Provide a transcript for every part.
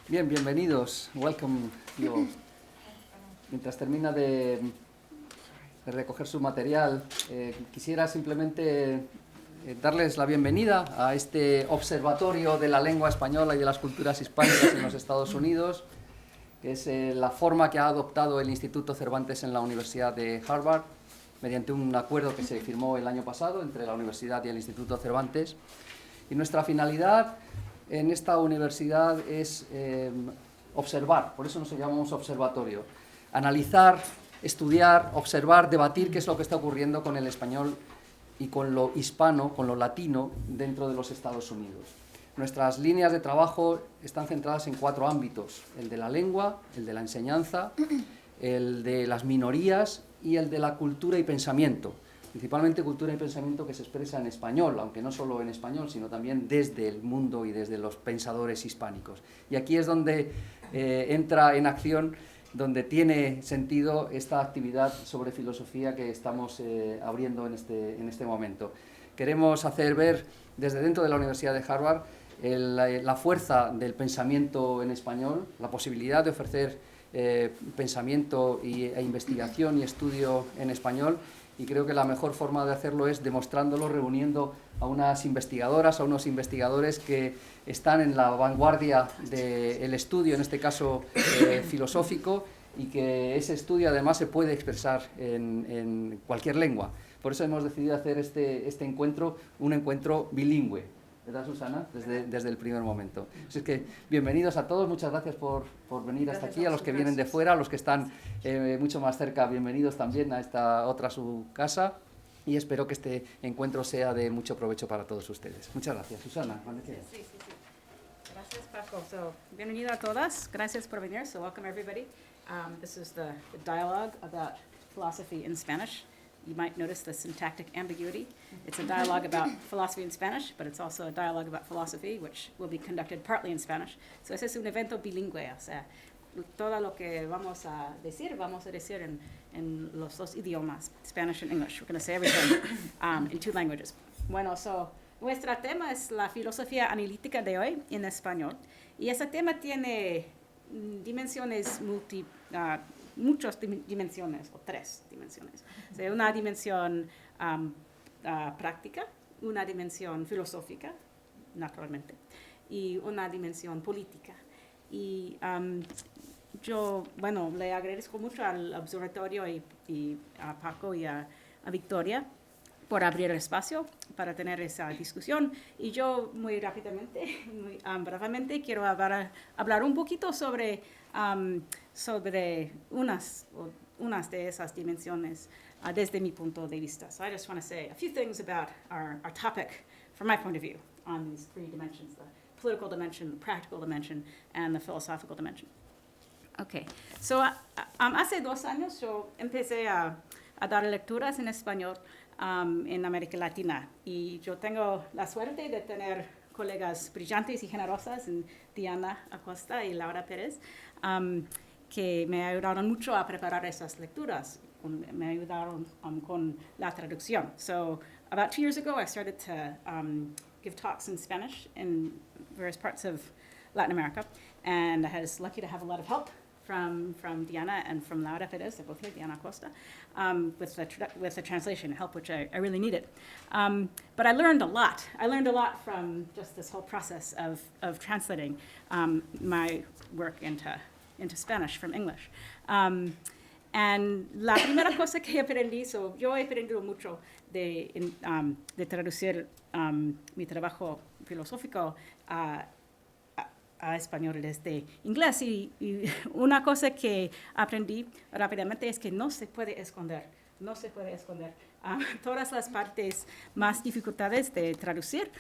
Bien, bienvenidos. Welcome. Mientras termina de recoger su material, quisiera simplemente darles la bienvenida a este Observatorio de la Lengua Española y de las Culturas Hispánicas en los Estados Unidos, que es la forma que ha adoptado el Instituto Cervantes en la Universidad de Harvard, mediante un acuerdo que se firmó el año pasado entre la Universidad y el Instituto Cervantes. Y nuestra finalidad en esta universidad es observar, por eso nos llamamos observatorio, analizar, estudiar, observar, debatir qué es lo que está ocurriendo con el español y con lo hispano, con lo latino dentro de los Estados Unidos. Nuestras líneas de trabajo están centradas en 4 ámbitos: el de la lengua, el de la enseñanza, el de las minorías y el de la cultura y pensamiento. Principalmente cultura y pensamiento que se expresa en español, aunque no solo en español, sino también desde el mundo y desde los pensadores hispánicos. Y aquí es donde entra en acción, donde tiene sentido esta actividad sobre filosofía que estamos abriendo en este momento. Queremos hacer ver desde dentro de la Universidad de Harvard la fuerza del pensamiento en español, la posibilidad de ofrecer pensamiento e investigación y estudio en español. Y creo que la mejor forma de hacerlo es demostrándolo, reuniendo a unas investigadoras, a unos investigadores que están en la vanguardia del estudio, en este caso filosófico, y que ese estudio además se puede expresar en cualquier lengua. Por eso hemos decidido hacer este encuentro, un encuentro bilingüe. ¿Verdad, Susana? Desde el primer momento. Así es que bienvenidos a todos, muchas gracias por venir hasta aquí, a los que vienen de fuera, a los que están mucho más cerca, bienvenidos también a esta otra su casa, y espero que este encuentro sea de mucho provecho para todos ustedes. Muchas gracias. Susana, ¿cuándo quieras? Sí. Gracias, Paco. Bienvenido a todas. Gracias por venir. So welcome everybody. This is the dialogue about philosophy in Spanish. You might notice the syntactic ambiguity. It's a dialogue about philosophy in Spanish, but it's also a dialogue about philosophy, which will be conducted partly in Spanish. So ese es un evento bilingüe, o sea, todo lo que vamos a decir en los dos idiomas, Spanish and English. We're going to say everything in 2 languages. Bueno, nuestro tema es la filosofía analítica de hoy en español. Y ese tema tiene dimensiones muchas dimensiones, o 3 dimensiones. O sea, una dimensión práctica, una dimensión filosófica, naturalmente, y una dimensión política. Y yo, le agradezco mucho al Observatorio y a Paco y a Victoria por abrir el espacio para tener esa discusión. Y yo muy rápidamente, muy brevemente, quiero hablar un poquito sobre unas de esas dimensiones desde mi punto de vista. So I just want to say a few things about our topic from my point of view on these 3 dimensions: the political dimension, the practical dimension, and the philosophical dimension. Okay, so hace 2 años yo empecé a dar lecturas en español en América Latina, y yo tengo la suerte de tener colegas brillantes y generosas, en Diana Acosta y Laura Pérez, que me ayudaron mucho a preparar esas lecturas, me ayudaron con la traducción. So about 2 years ago, I started to give talks in Spanish in various parts of Latin America, and I was lucky to have a lot of help from Diana and from Laura Perez, they're both here, Diana Acosta, with the translation help, which I really needed. But I learned a lot. I learned a lot from just this whole process of translating my work into Spanish from English. And la primera cosa que aprendí, yo he aprendido mucho de traducir mi trabajo filosófico a español desde inglés, y una cosa que aprendí rápidamente es que no se puede esconder todas las partes más dificultades de traducir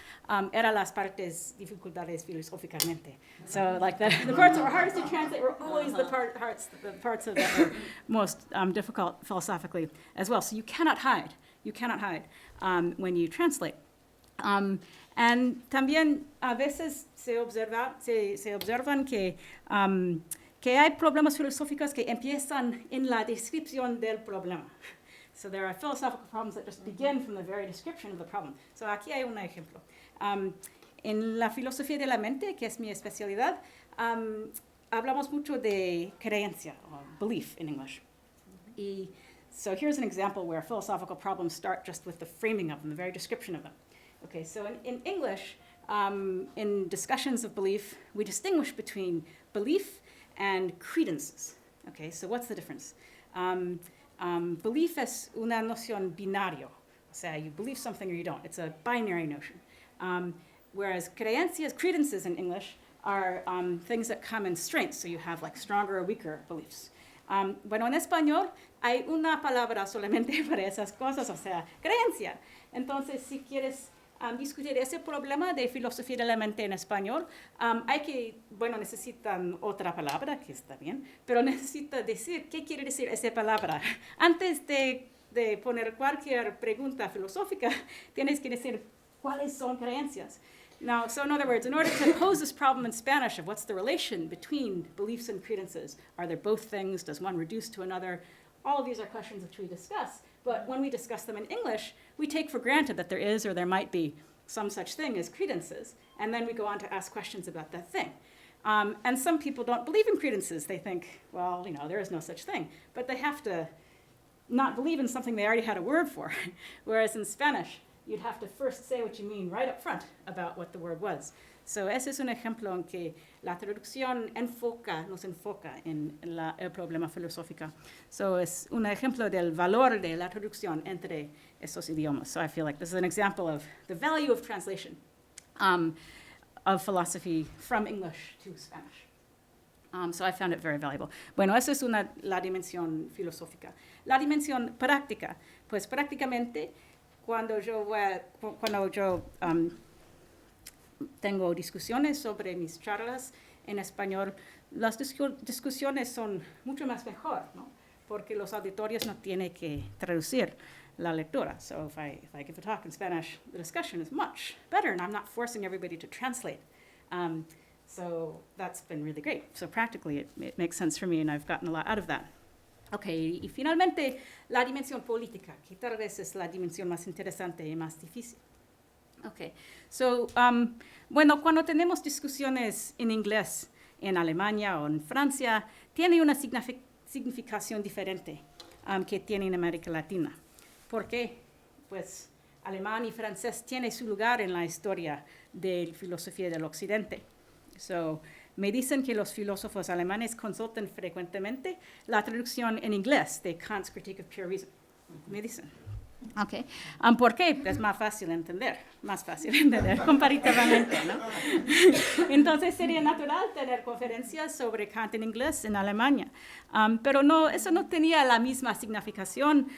eran las partes dificultades filosóficamente. So like the parts that were hardest to translate were always the parts of that were most difficult philosophically as well. So you cannot hide when you translate. And también a veces se observan que hay problemas filosóficos que empiezan en la descripción del problema. So there are philosophical problems that just begin from the very description of the problem. So aquí hay un ejemplo. En la filosofía de la mente, que es mi especialidad, hablamos mucho de creencia, or belief in English. So here's an example where philosophical problems start just with the framing of them, the very description of them. Okay, so in English, in discussions of belief, we distinguish between belief and credences. Okay, so what's the difference? Belief es una noción binario. O sea, you believe something or you don't. It's a binary notion. Whereas credences in English are things that come in strengths. So you have like stronger or weaker beliefs. Bueno, en español hay una palabra solamente para esas cosas, o sea, creencia. Entonces, si quieres discutir ese problema de filosofía de la mente en español, necesitan otra palabra, que está bien, pero necesita decir qué quiere decir esa palabra. Antes de poner cualquier pregunta filosófica, tienes que decir cuáles son creencias. Now, so in other words, in order to pose this problem in Spanish of what's the relation between beliefs and credences, are there both things, does one reduce to another, all of these are questions which we discuss. But when we discuss them in English, we take for granted that there is or there might be some such thing as credences, and then we go on to ask questions about that thing. And some people don't believe in credences. They think, well, there is no such thing. But they have to not believe in something they already had a word for. Whereas in Spanish, you'd have to first say what you mean right up front about what the word was. So ese es un ejemplo en que la traducción nos enfoca en el problema filosófico. So es un ejemplo del valor de la traducción entre esos idiomas. So I feel like this is an example of the value of translation of philosophy from English to Spanish. So I found it very valuable. Bueno, eso es la dimensión filosófica. La dimensión práctica, pues prácticamente cuando yo tengo discusiones sobre mis charlas en español, las discusiones son mucho más mejor, ¿no? Porque los auditorios no tienen que traducir la lectura. So if I give a talk in Spanish, the discussion is much better, and I'm not forcing everybody to translate. So that's been really great. So practically, it makes sense for me, and I've gotten a lot out of that. Okay, y finalmente, la dimensión política, que tal vez es la dimensión más interesante y más difícil. Okay, so, cuando tenemos discusiones en inglés en Alemania o en Francia, tiene una significación diferente que tiene en América Latina. ¿Por qué? Pues alemán y francés tienen su lugar en la historia de la filosofía del Occidente. So, me dicen que los filósofos alemanes consultan frecuentemente la traducción en inglés de Kant's Critique of Pure Reason. Me dicen. Okay. ¿Por qué? Es más fácil entender comparativamente, ¿no? Entonces sería natural tener conferencias sobre Kant en inglés en Alemania, pero eso no tenía la misma significación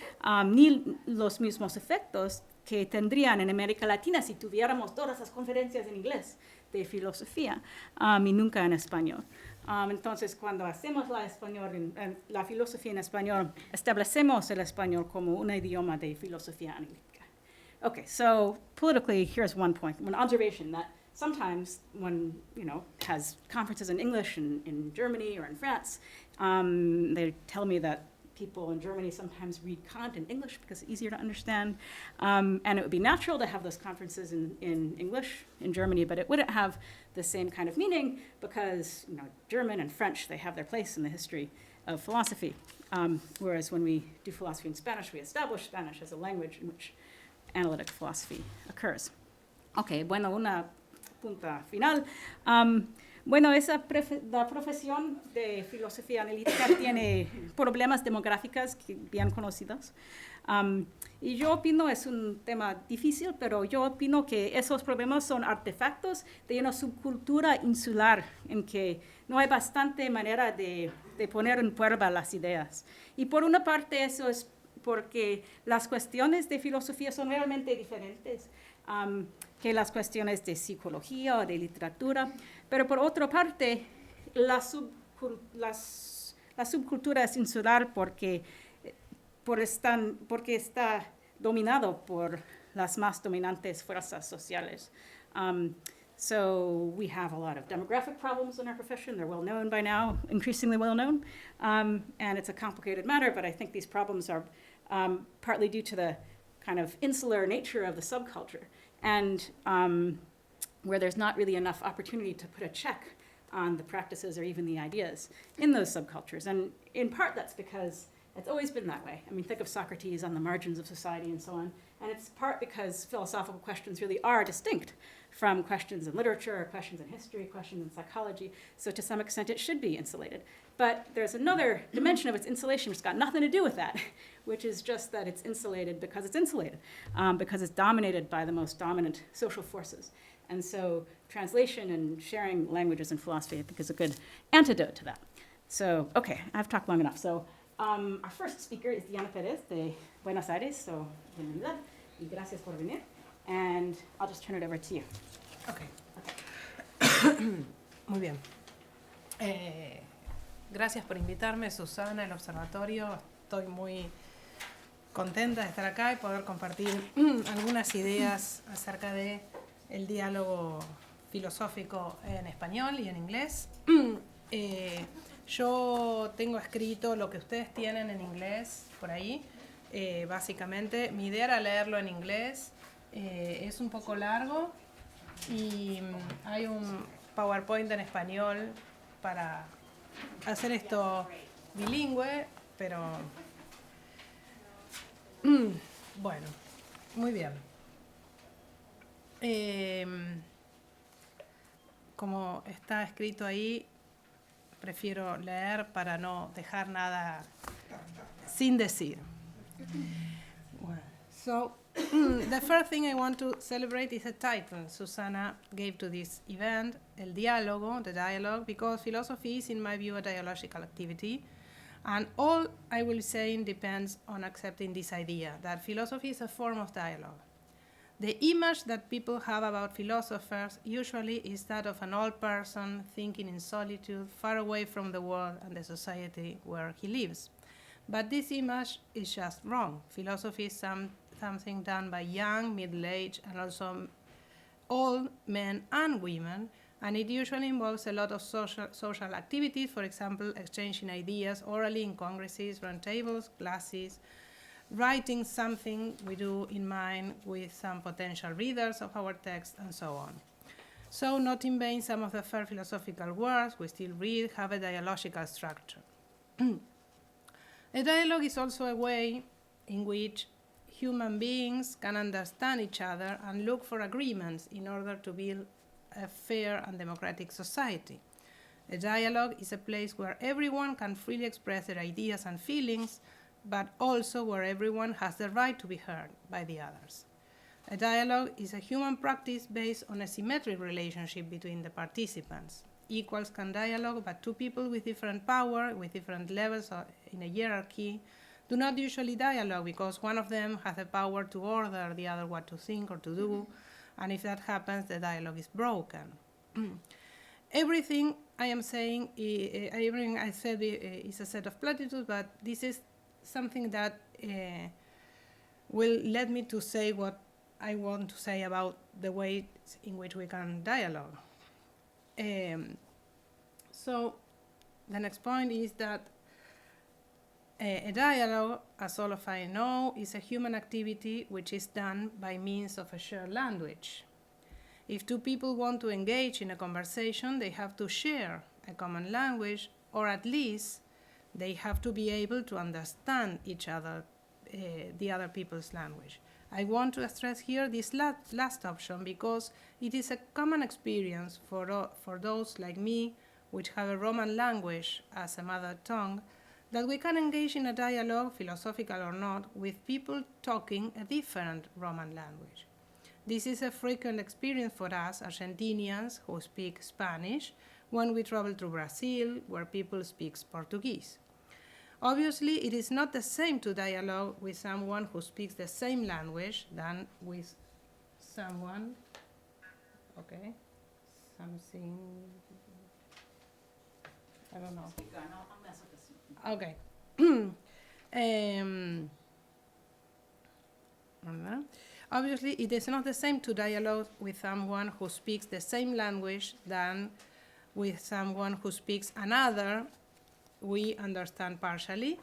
ni los mismos efectos que tendrían en América Latina si tuviéramos todas las conferencias en inglés de filosofía y nunca en español. Entonces, cuando hacemos la filosofía en español, establecemos el español como un idioma de filosofía analítica. Okay, so politically, here's one observation that sometimes when, has conferences in English in Germany or in France, they tell me that people in Germany sometimes read Kant in English because it's easier to understand. And it would be natural to have those conferences in English in Germany, but it wouldn't have the same kind of meaning because German and French, they have their place in the history of philosophy. Whereas when we do philosophy in Spanish, we establish Spanish as a language in which analytic philosophy occurs. Okay, bueno, una punta final. La profesión de filosofía analítica tiene problemas demográficos bien conocidos. Y yo opino, es un tema difícil, pero yo opino que esos problemas son artefactos de una subcultura insular en que no hay bastante manera de poner en prueba las ideas. Y por una parte eso es porque las cuestiones de filosofía son realmente diferentes que las cuestiones de psicología o de literatura. Pero por otra parte, la subcultura es insular porque está dominado por las más dominantes fuerzas sociales. So we have a lot of demographic problems in our profession. They're well known by now, increasingly well known. And it's a complicated matter, but I think these problems are partly due to the kind of insular nature of the subculture. And where there's not really enough opportunity to put a check on the practices or even the ideas in those subcultures. And in part, that's because it's always been that way. I mean, think of Socrates on the margins of society and so on. And it's part because philosophical questions really are distinct from questions in literature, or questions in history, questions in psychology. So to some extent, it should be insulated. But there's another dimension of its insulation which has got nothing to do with that, which is just that it's insulated because it's dominated by the most dominant social forces. And so translation and sharing languages in philosophy, I think, is a good antidote to that. So, okay, I've talked long enough. So our first speaker is Diana Perez de Buenos Aires. So, bienvenida y gracias por venir. And I'll just turn it over to you. Okay. Muy bien. Gracias por invitarme, Susana, el Observatorio. Estoy muy contenta de estar acá y poder compartir algunas ideas acerca de el diálogo filosófico en español y en inglés. Yo tengo escrito lo que ustedes tienen en inglés por ahí. Básicamente, mi idea era leerlo en inglés. Es un poco largo y hay un PowerPoint en español para hacer esto bilingüe, pero bueno, muy bien. Como está escrito ahí, prefiero leer para no dejar nada sin decir. So, the first thing I want to celebrate is a title Susana gave to this event, El Diálogo, the dialogue, because philosophy is, in my view, a dialogical activity. And all I will say depends on accepting this idea, that philosophy is a form of dialogue. The image that people have about philosophers usually is that of an old person thinking in solitude, far away from the world and the society where he lives. But this image is just wrong. Philosophy is something done by young, middle-aged, and also old men and women, and it usually involves a lot of social activities, for example, exchanging ideas orally in congresses, roundtables, classes, writing something we do in mind with some potential readers of our text, and so on. So, not in vain, some of the first philosophical works we still read have a dialogical structure. A dialogue is also a way in which human beings can understand each other and look for agreements in order to build a fair and democratic society. A dialogue is a place where everyone can freely express their ideas and feelings, but also where everyone has the right to be heard by the others. A dialogue is a human practice based on a symmetric relationship between the participants. Equals can dialogue, but two people with different power, with different levels in a hierarchy, do not usually dialogue because one of them has the power to order the other what to think or to do, and if that happens, the dialogue is broken. Everything I am saying, everything I said is a set of platitudes, but this is something that will lead me to say what I want to say about the ways in which we can dialogue. So the next point is that a dialogue, as all of I know, is a human activity which is done by means of a shared language. If two people want to engage in a conversation, they have to share a common language, or at least they have to be able to understand each other, the other people's language. I want to stress here this last option because it is a common experience for those like me, which have a Roman language as a mother tongue, that we can engage in a dialogue, philosophical or not, with people talking a different Roman language. This is a frequent experience for us Argentinians who speak Spanish when we travel to Brazil, where people speak Portuguese. Obviously, it is not the same to dialogue with someone who speaks the same language than with someone, okay, something, I don't know. I'll mess with this. Okay. Obviously, it is not the same to dialogue with someone who speaks the same language than with someone who speaks another we understand partially.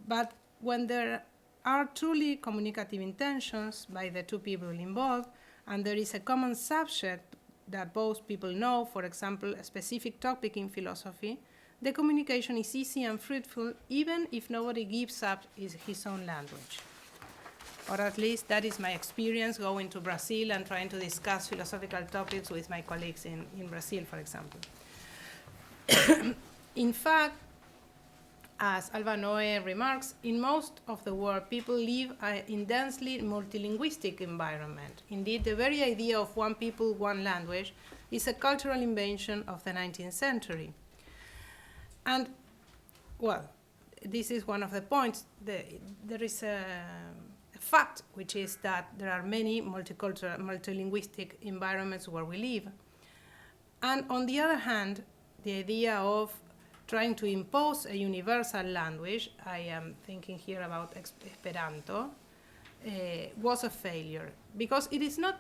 But when there are truly communicative intentions by the two people involved, and there is a common subject that both people know, for example, a specific topic in philosophy, the communication is easy and fruitful even if nobody gives up his own language. Or at least that is my experience going to Brazil and trying to discuss philosophical topics with my colleagues in Brazil, for example. In fact, as Alba Noe remarks, in most of the world, people live in densely multilinguistic environment. Indeed, the very idea of one people, one language is a cultural invention of the 19th century. And, well, this is one of the points. There is a fact, which is that there are many multicultural, multilinguistic environments where we live. And on the other hand, the idea of trying to impose a universal language, I am thinking here about Esperanto, was a failure. Because it is not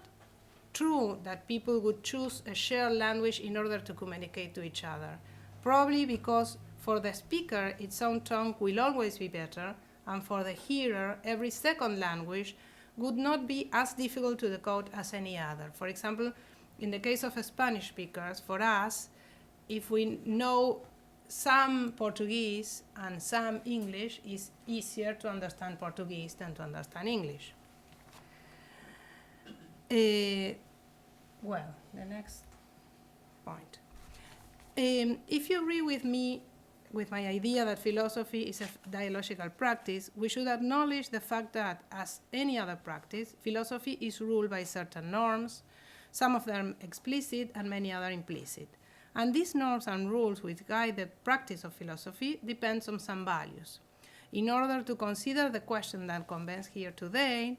true that people would choose a shared language in order to communicate to each other. Probably because for the speaker, its own tongue will always be better, and for the hearer, every second language would not be as difficult to decode as any other. For example, in the case of Spanish speakers, for us, if we know some Portuguese and some English, it's easier to understand Portuguese than to understand English. Well, the next point. If you agree with me, with my idea that philosophy is a dialogical practice, we should acknowledge the fact that, as any other practice, philosophy is ruled by certain norms, some of them explicit and many other implicit. And these norms and rules which guide the practice of philosophy depends on some values. In order to consider the question that convenes here today,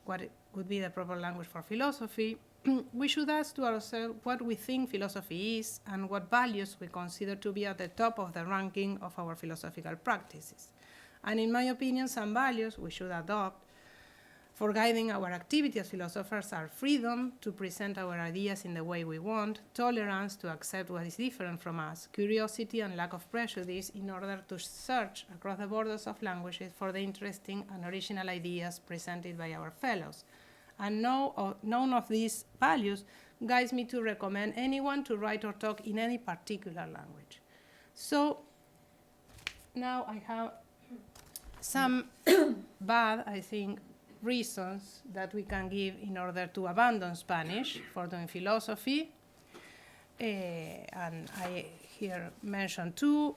what would be the proper language for philosophy, we should ask to ourselves what we think philosophy is and what values we consider to be at the top of the ranking of our philosophical practices. And in my opinion, some values we should adopt for guiding our activity as philosophers are freedom to present our ideas in the way we want, tolerance to accept what is different from us, curiosity and lack of prejudice in order to search across the borders of languages for the interesting and original ideas presented by our fellows. And none of these values guides me to recommend anyone to write or talk in any particular language. So now I have some bad, I think, reasons that we can give in order to abandon Spanish for doing philosophy. And I here mention two.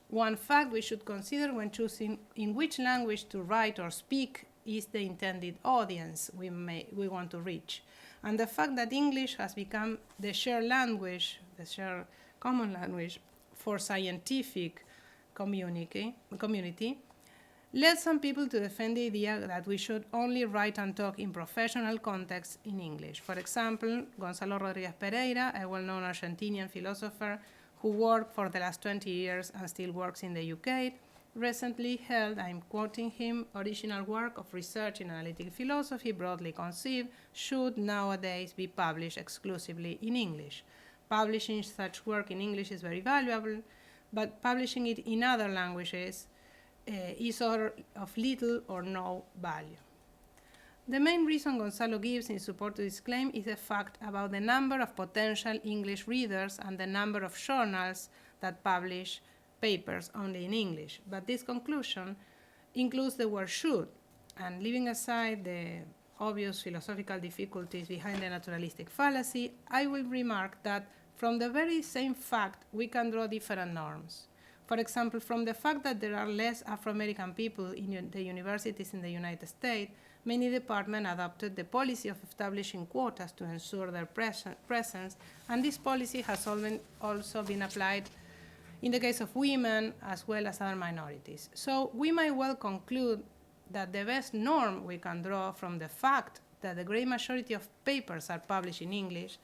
One fact we should consider when choosing in which language to write or speak is the intended audience we want to reach. And the fact that English has become the shared language, the shared common language for scientific community led some people to defend the idea that we should only write and talk in professional contexts in English. For example, Gonzalo Rodriguez Pereira, a well-known Argentinian philosopher who worked for the last 20 years and still works in the UK, recently held, I'm quoting him, original work of research in analytic philosophy, broadly conceived, should nowadays be published exclusively in English. Publishing such work in English is very valuable, but publishing it in other languages is of little or no value. The main reason Gonzalo gives in support to this claim is the fact about the number of potential English readers and the number of journals that publish papers only in English. But this conclusion includes the word should, and leaving aside the obvious philosophical difficulties behind the naturalistic fallacy, I will remark that from the very same fact we can draw different norms. For example, from the fact that there are less Afro-American people in the universities in the United States, many departments adopted the policy of establishing quotas to ensure their presence, and this policy has also been applied in the case of women as well as other minorities. So we might well conclude that the best norm we can draw from the fact that the great majority of papers are published in English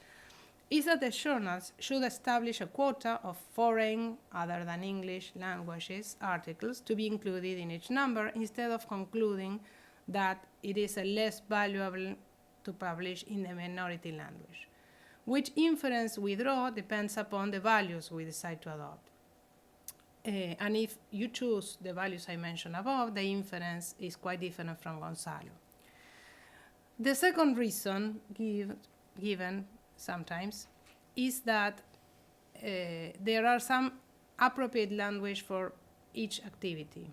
is that the journals should establish a quota of foreign, other than English languages, articles to be included in each number, instead of concluding that it is less valuable to publish in the minority language. Which inference we draw depends upon the values we decide to adopt. And if you choose the values I mentioned above, the inference is quite different from Gonzalo. The second reason given sometimes is that there are some appropriate language for each activity,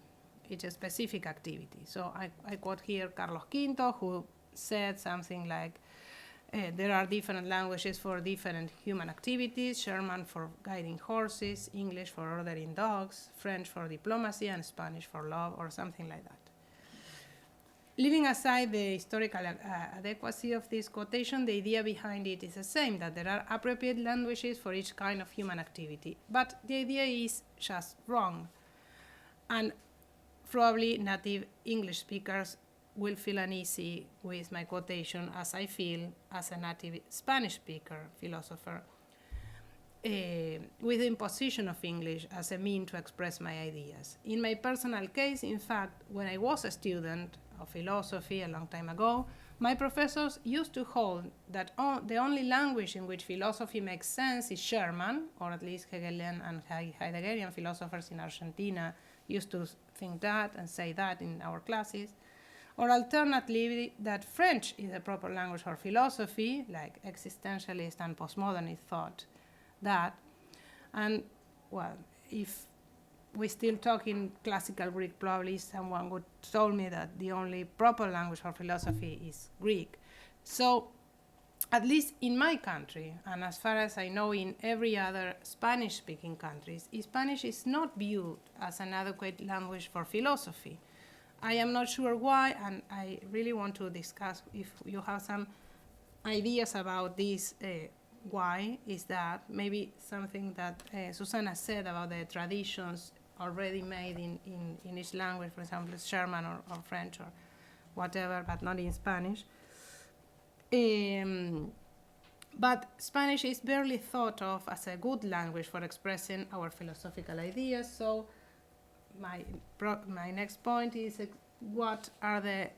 each specific activity. So I quote here Carlos Quinto, who said something like, there are different languages for different human activities: German for guiding horses, English for ordering dogs, French for diplomacy, and Spanish for love, or something like that. Leaving aside the historical adequacy of this quotation, the idea behind it is the same, that there are appropriate languages for each kind of human activity. But the idea is just wrong. And probably native English speakers will feel uneasy with my quotation, as I feel as a native Spanish speaker, philosopher, with the imposition of English as a mean to express my ideas. In my personal case, in fact, when I was a student of philosophy a long time ago, my professors used to hold that the only language in which philosophy makes sense is German, or at least Hegelian and Heideggerian philosophers in Argentina used to think that and say that in our classes. Or alternatively, that French is the proper language for philosophy, like existentialist and postmodernist thought that. And, well, if we still talk in classical Greek, probably someone would told me that the only proper language for philosophy is Greek. So, at least in my country, and as far as I know in every other Spanish-speaking countries, Spanish is not viewed as an adequate language for philosophy. I am not sure why, and I really want to discuss if you have some ideas about this. Why is that? Maybe something that Susanna said about the traditions already made in each language, for example, German or French or whatever, but not in Spanish. But Spanish is barely thought of as a good language for expressing our philosophical ideas. So my next point is what are the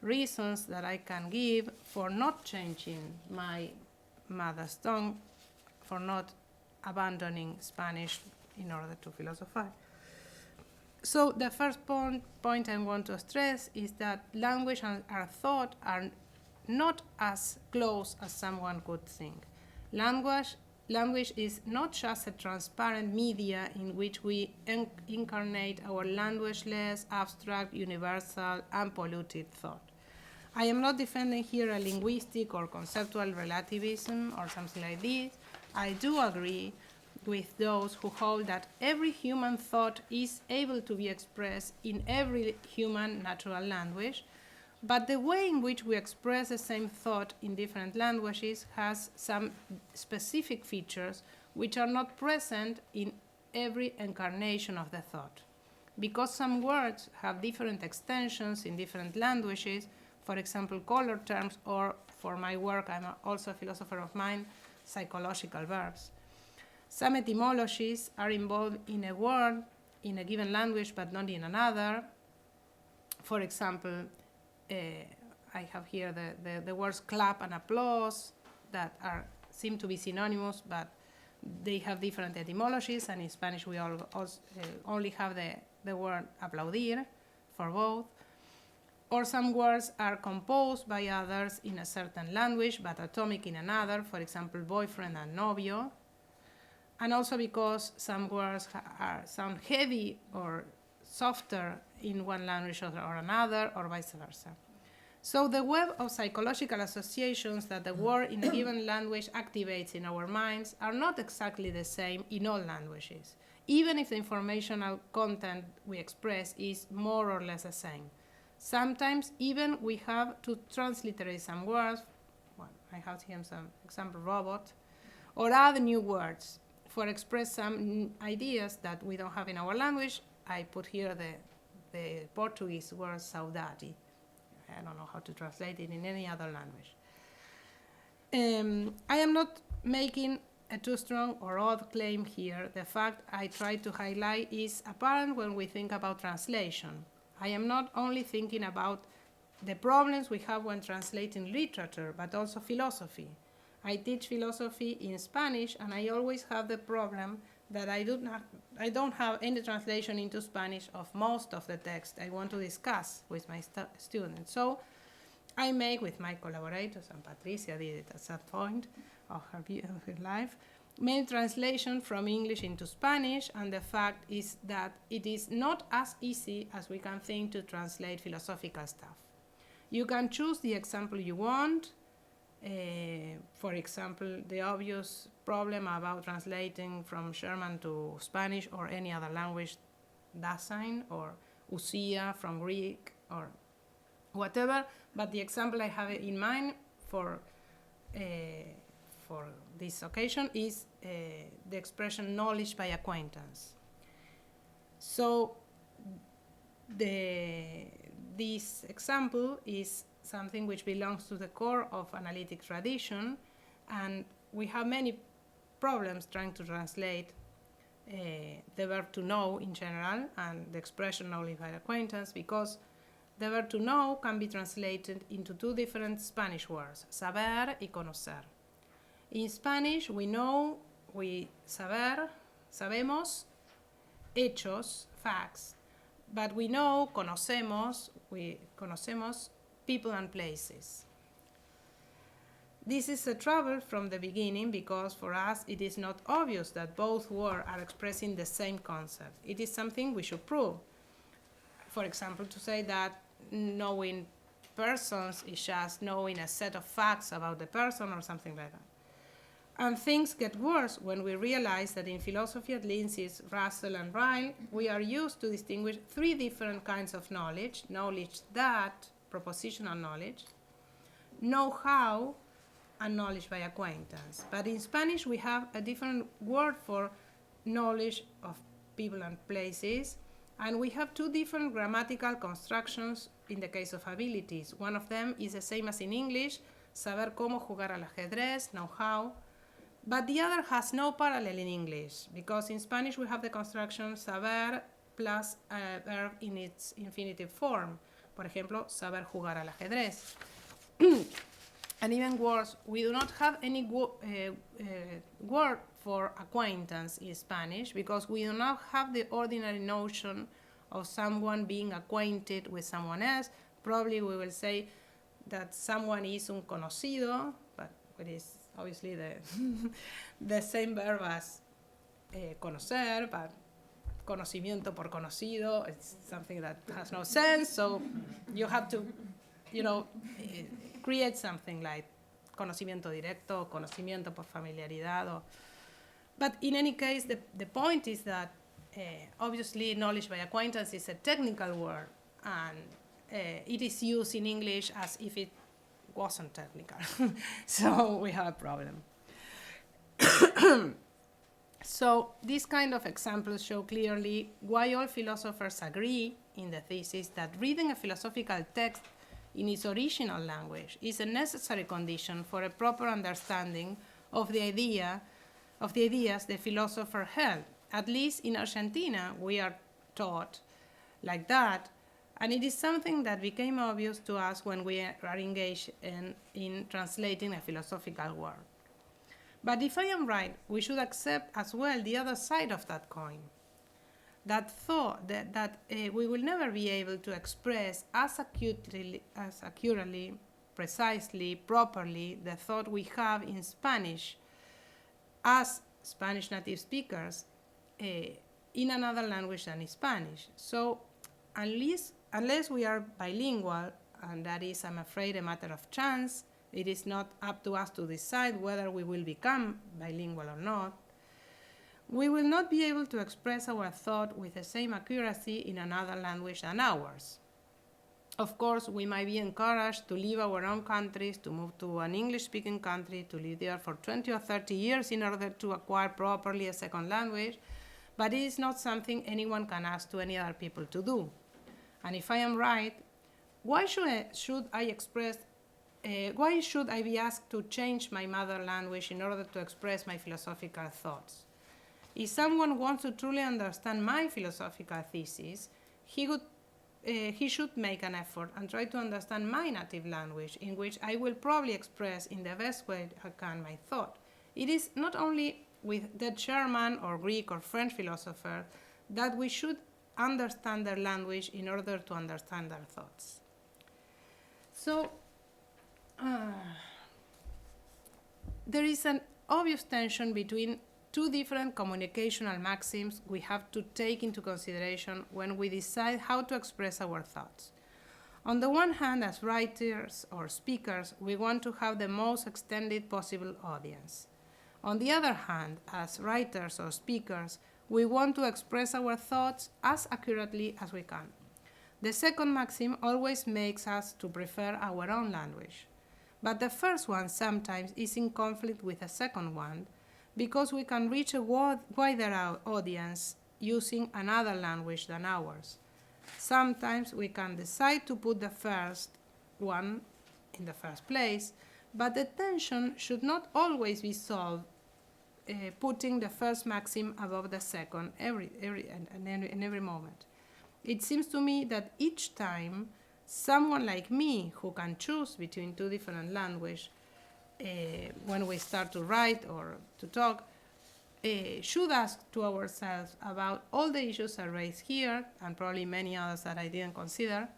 reasons that I can give for not changing my mother's tongue, for not abandoning Spanish in order to philosophize. So the first point I want to stress is that language and our thought are not as close as someone could think. Language is not just a transparent media in which we incarnate our languageless, abstract, universal, unpolluted thought. I am not defending here a linguistic or conceptual relativism or something like this. I do agree with those who hold that every human thought is able to be expressed in every human natural language, but the way in which we express the same thought in different languages has some specific features which are not present in every incarnation of the thought. Because some words have different extensions in different languages, for example, color terms, or for my work, I'm also a philosopher of mind, psychological verbs. Some etymologies are involved in a word in a given language but not in another. For example, I have here the words clap and applause that seem to be synonymous, but they have different etymologies, and in Spanish we only have the word aplaudir for both. Or some words are composed by others in a certain language but atomic in another, for example, boyfriend and novio. And also because some words sound heavy or softer in one language or another, or vice versa. So the web of psychological associations that the word in a given language activates in our minds are not exactly the same in all languages, even if the informational content we express is more or less the same. Sometimes even we have to transliterate some words. Well, I have here some example, robot, or add new words for express some ideas that we don't have in our language. I put here the Portuguese word saudade. I don't know how to translate it in any other language. I am not making a too strong or odd claim here. The fact I try to highlight is apparent when we think about translation. I am not only thinking about the problems we have when translating literature, but also philosophy. I teach philosophy in Spanish, and I always have the problem that I don't have any translation into Spanish of most of the text I want to discuss with my students. So I make with my collaborators, and Patricia did it at some point of her life, made translation from English into Spanish, and the fact is that it is not as easy as we can think to translate philosophical stuff. You can choose the example you want. For example, the obvious problem about translating from German to Spanish or any other language, Dasein or ousia from Greek or whatever. But the example I have in mind for this occasion is the expression knowledge by acquaintance. So this example is something which belongs to the core of analytic tradition, and we have many problems trying to translate the verb to know in general and the expression knowledge by acquaintance, because the verb to know can be translated into two different Spanish words, saber y conocer. In Spanish, we know, saber, sabemos, hechos, facts, but we know, conocemos people and places. This is a trouble from the beginning because for us it is not obvious that both words are expressing the same concept. It is something we should prove. For example, to say that knowing persons is just knowing a set of facts about the person or something like that. And things get worse when we realize that in philosophy at Lindsay's, Russell, and Ryle, we are used to distinguish three different kinds of knowledge: knowledge that, propositional knowledge, know-how, and knowledge by acquaintance. But in Spanish, we have a different word for knowledge of people and places, and we have two different grammatical constructions in the case of abilities. One of them is the same as in English, saber cómo jugar al ajedrez, know-how, but the other has no parallel in English, because in Spanish we have the construction saber plus a verb in its infinitive form. Por ejemplo, saber jugar al ajedrez. And even worse, we do not have any word for acquaintance in Spanish, because we do not have the ordinary notion of someone being acquainted with someone else. Probably we will say that someone is un conocido, but it is obviously the same verb as conocer, but conocimiento por conocido, it's something that has no sense, so you have to, create something like conocimiento directo, conocimiento por familiaridad. But in any case, the point is that obviously knowledge by acquaintance is a technical word, and it is used in English as if it wasn't technical. So we have a problem. So these kind of examples show clearly why all philosophers agree in the thesis that reading a philosophical text in its original language is a necessary condition for a proper understanding of the ideas the philosopher held. At least in Argentina, we are taught like that, and it is something that became obvious to us when we are engaged in translating a philosophical work. But if I am right, we should accept as well the other side of that coin. That thought that we will never be able to express as accurately, precisely, properly the thought we have in Spanish as Spanish native speakers in another language than in Spanish. So unless we are bilingual, and that is, I'm afraid, a matter of chance, it is not up to us to decide whether we will become bilingual or not, we will not be able to express our thought with the same accuracy in another language than ours. Of course, we might be encouraged to leave our own countries, to move to an English-speaking country, to live there for 20 or 30 years in order to acquire properly a second language, but it is not something anyone can ask to any other people to do. And if I am right, why should I be asked to change my mother language in order to express my philosophical thoughts? If someone wants to truly understand my philosophical thesis, he should make an effort and try to understand my native language, in which I will probably express in the best way I can my thought. It is not only with the German or Greek or French philosophers that we should understand their language in order to understand their thoughts. So, there is an obvious tension between two different communicational maxims we have to take into consideration when we decide how to express our thoughts. On the one hand, as writers or speakers, we want to have the most extended possible audience. On the other hand, as writers or speakers, we want to express our thoughts as accurately as we can. The second maxim always makes us to prefer our own language. But the first one sometimes is in conflict with the second one, because we can reach a wider audience using another language than ours. Sometimes we can decide to put the first one in the first place, but the tension should not always be solved putting the first maxim above the second in every moment. It seems to me that each time someone like me who can choose between two different languages when we start to write or to talk, should ask to ourselves about all the issues I raised here, and probably many others that I didn't consider.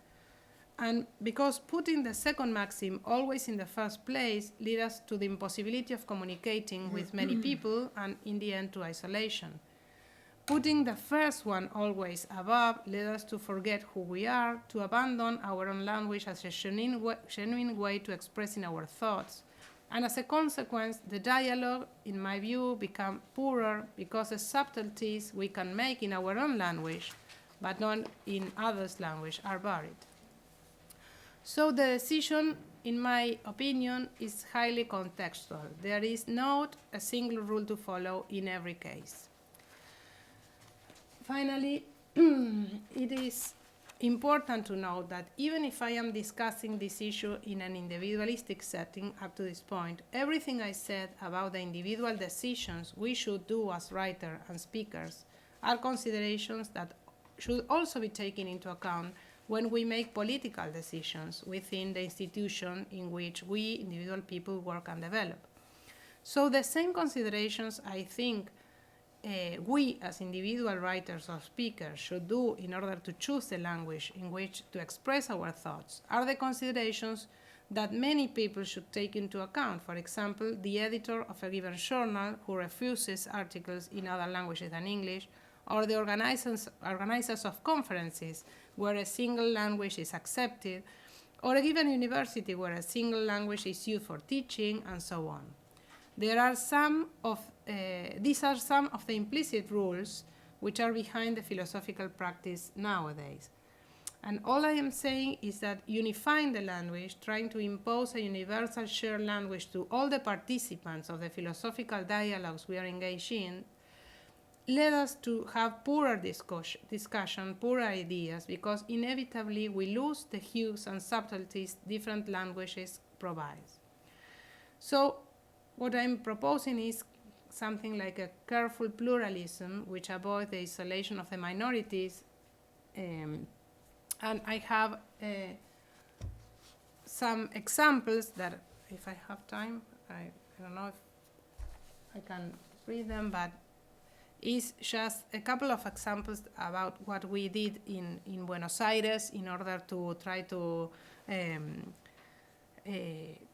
And because putting the second maxim always in the first place leads us to the impossibility of communicating with many people and in the end to isolation. Putting the first one always above led us to forget who we are, to abandon our own language as a genuine way to expressing our thoughts. And as a consequence, the dialogue, in my view, become poorer because the subtleties we can make in our own language, but not in others' language, are buried. So the decision, in my opinion, is highly contextual. There is not a single rule to follow in every case. Finally, it is important to note that even if I am discussing this issue in an individualistic setting up to this point, everything I said about the individual decisions we should do as writers and speakers are considerations that should also be taken into account when we make political decisions within the institution in which we, individual people, work and develop. So the same considerations, I think, we as individual writers or speakers should do in order to choose the language in which to express our thoughts are the considerations that many people should take into account. For example, the editor of a given journal who refuses articles in other languages than English, or the organizers of conferences where a single language is accepted, or a given university where a single language is used for teaching, and so on. These are some of the implicit rules which are behind the philosophical practice nowadays. And all I am saying is that unifying the language, trying to impose a universal shared language to all the participants of the philosophical dialogues we are engaged in, led us to have poorer discussion, poorer ideas, because inevitably we lose the hues and subtleties different languages provide. So what I'm proposing is something like a careful pluralism which avoids the isolation of the minorities. And I have some examples that, if I have time, I don't know if I can read them, but it's just a couple of examples about what we did in Buenos Aires in order to try to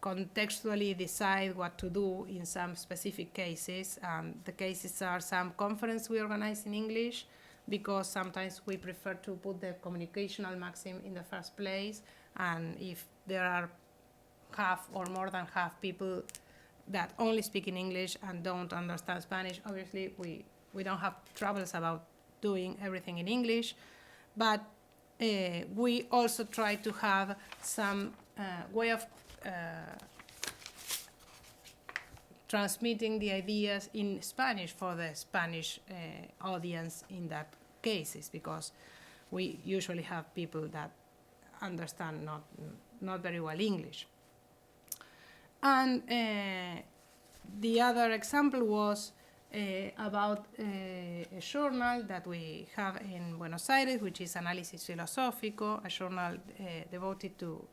contextually decide what to do in some specific cases. The cases are some conference we organize in English, because sometimes we prefer to put the communicational maxim in the first place, and if there are half or more than half people that only speak in English and don't understand Spanish, obviously we don't have troubles about doing everything in English, but we also try to have some way of transmitting the ideas in Spanish for the Spanish audience in that cases, because we usually have people that understand not very well English. And the other example was about a journal that we have in Buenos Aires, which is Análisis Filosófico, a journal devoted to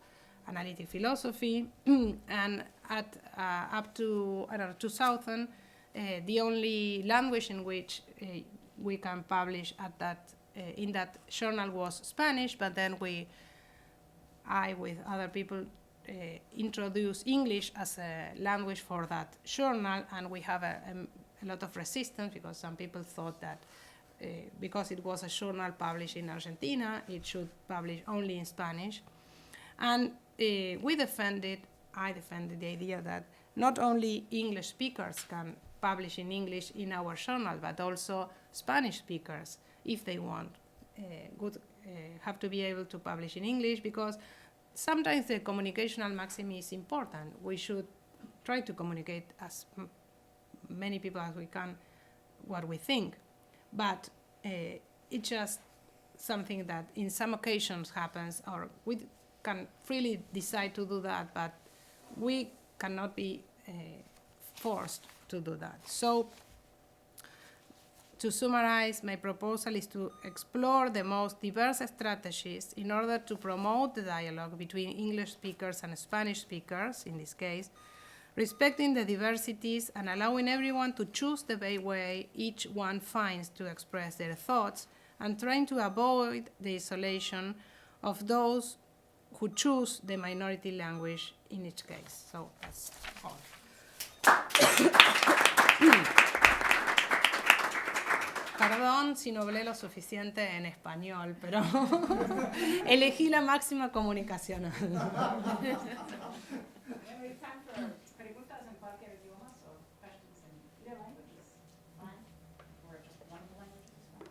analytic philosophy. And at up to 2000, the only language in which we can publish at that in that journal was Spanish. But then I with other people introduce English as a language for that journal, and we have a lot of resistance because some people thought that because it was a journal published in Argentina, it should publish only in Spanish. And I defended the idea that not only English speakers can publish in English in our journal, but also Spanish speakers, if they want, have to be able to publish in English, because sometimes the communicational maxim is important. We should try to communicate as many people as we can what we think. But it's just something that in some occasions happens, or we can freely decide to do that, but we cannot be forced to do that. So, to summarize, my proposal is to explore the most diverse strategies in order to promote the dialogue between English speakers and Spanish speakers, in this case, respecting the diversities and allowing everyone to choose the way each one finds to express their thoughts, and trying to avoid the isolation of those who choose the minority language in each case. So that's all. Perdón si no hablé lo suficiente en español, pero elegí la máxima comunicación. Preguntas en cualquier idioma o questions in either language is fine, or just one of the languages is fine.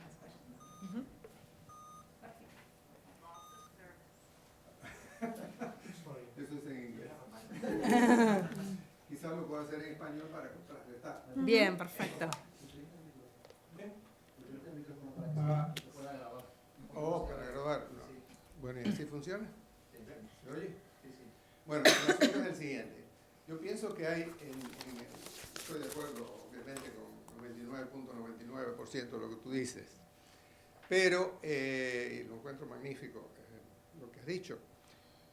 Has questions? Eso es en inglés. Quizás lo puedo hacer en español para contrarrestar. Bien, perfecto. Para grabar. No. Bueno, ¿y así funciona? ¿Se oye? Bueno, el asunto es el siguiente. Yo pienso que hay, estoy de acuerdo obviamente con 99.99% de lo que tú dices, pero, y lo encuentro magnífico lo que has dicho,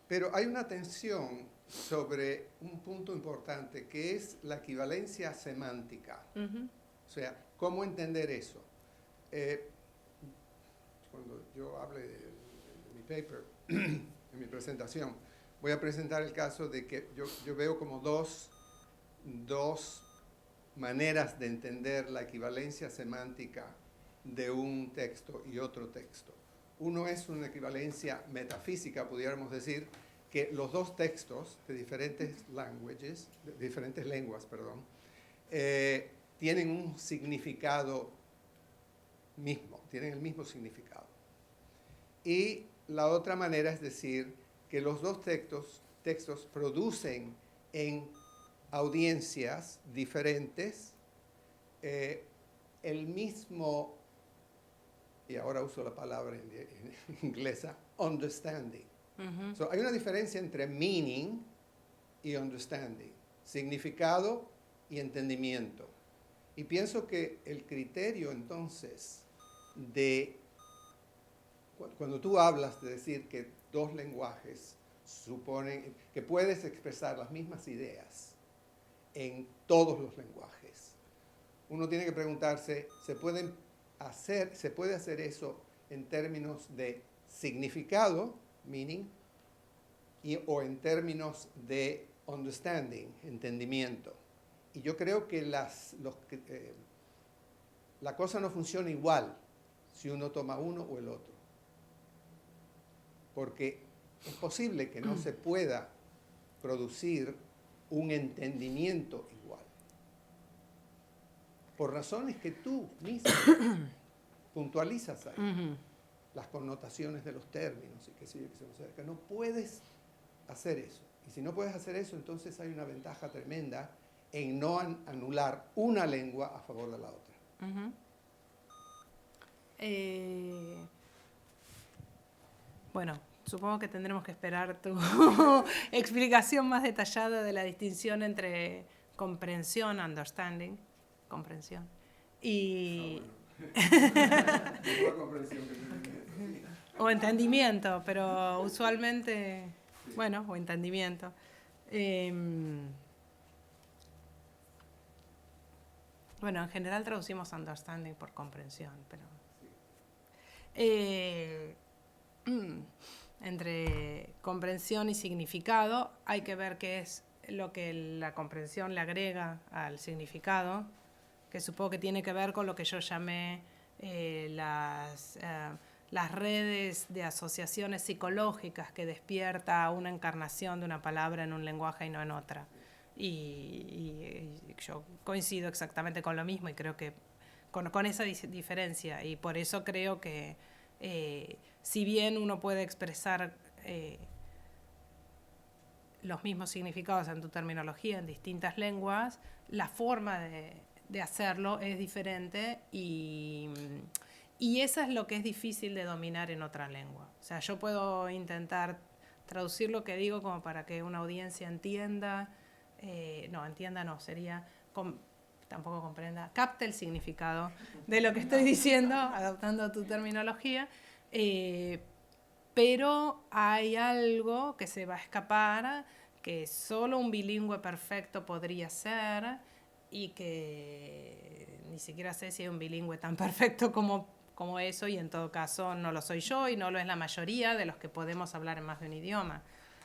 pero hay una tensión sobre un punto importante que es la equivalencia semántica. O sea, ¿cómo entender eso? Cuando yo hable de mi paper, en mi presentación, voy a presentar el caso de que yo veo como dos maneras de entender la equivalencia semántica de un texto y otro texto. Uno es una equivalencia metafísica, pudiéramos decir, que los dos textos de diferentes lenguas, tienen un significado mismo, tienen el mismo significado. Y la otra manera es decir que los dos textos producen en audiencias diferentes el mismo, y ahora uso la palabra en inglesa, understanding. So, hay una diferencia entre meaning y understanding, significado y entendimiento. Y pienso que el criterio entonces cuando tú hablas de decir que dos lenguajes suponen que puedes expresar las mismas ideas en todos los lenguajes, uno tiene que preguntarse, ¿se puede hacer eso en términos de significado, meaning, o en términos de understanding, entendimiento? Y yo creo que la cosa no funciona igual si uno toma uno o el otro. Porque es posible que no se pueda producir un entendimiento igual. Por razones que tú mismo puntualizas ahí. Las connotaciones de los términos y qué sé yo, que no puedes hacer eso. Y si no puedes hacer eso, entonces hay una ventaja tremenda en no anular una lengua a favor de la otra. Bueno, supongo que tendremos que esperar tu explicación más detallada de la distinción entre comprensión, understanding, comprensión, y... o entendimiento, pero usualmente, bueno, o entendimiento. Bueno, en general traducimos understanding por comprensión, pero... entre comprensión y significado. Hay que ver qué es lo que la comprensión le agrega al significado, que supongo que tiene que ver con lo que yo llamé las redes de asociaciones psicológicas que despierta una encarnación de una palabra en un lenguaje y no en otra. Y yo coincido exactamente con lo mismo y creo que con esa diferencia, y por eso creo que si bien uno puede expresar los mismos significados en tu terminología en distintas lenguas, la forma de hacerlo es diferente y eso es lo que es difícil de dominar en otra lengua. O sea, yo puedo intentar traducir lo que digo como para que una audiencia entienda, tampoco comprenda, capte el significado de lo que estoy diciendo, adoptando tu terminología, pero hay algo que se va a escapar, que solo un bilingüe perfecto podría ser, y que ni siquiera sé si hay un bilingüe tan perfecto como eso, y en todo caso no lo soy yo y no lo es la mayoría de los que podemos hablar en más de un idioma.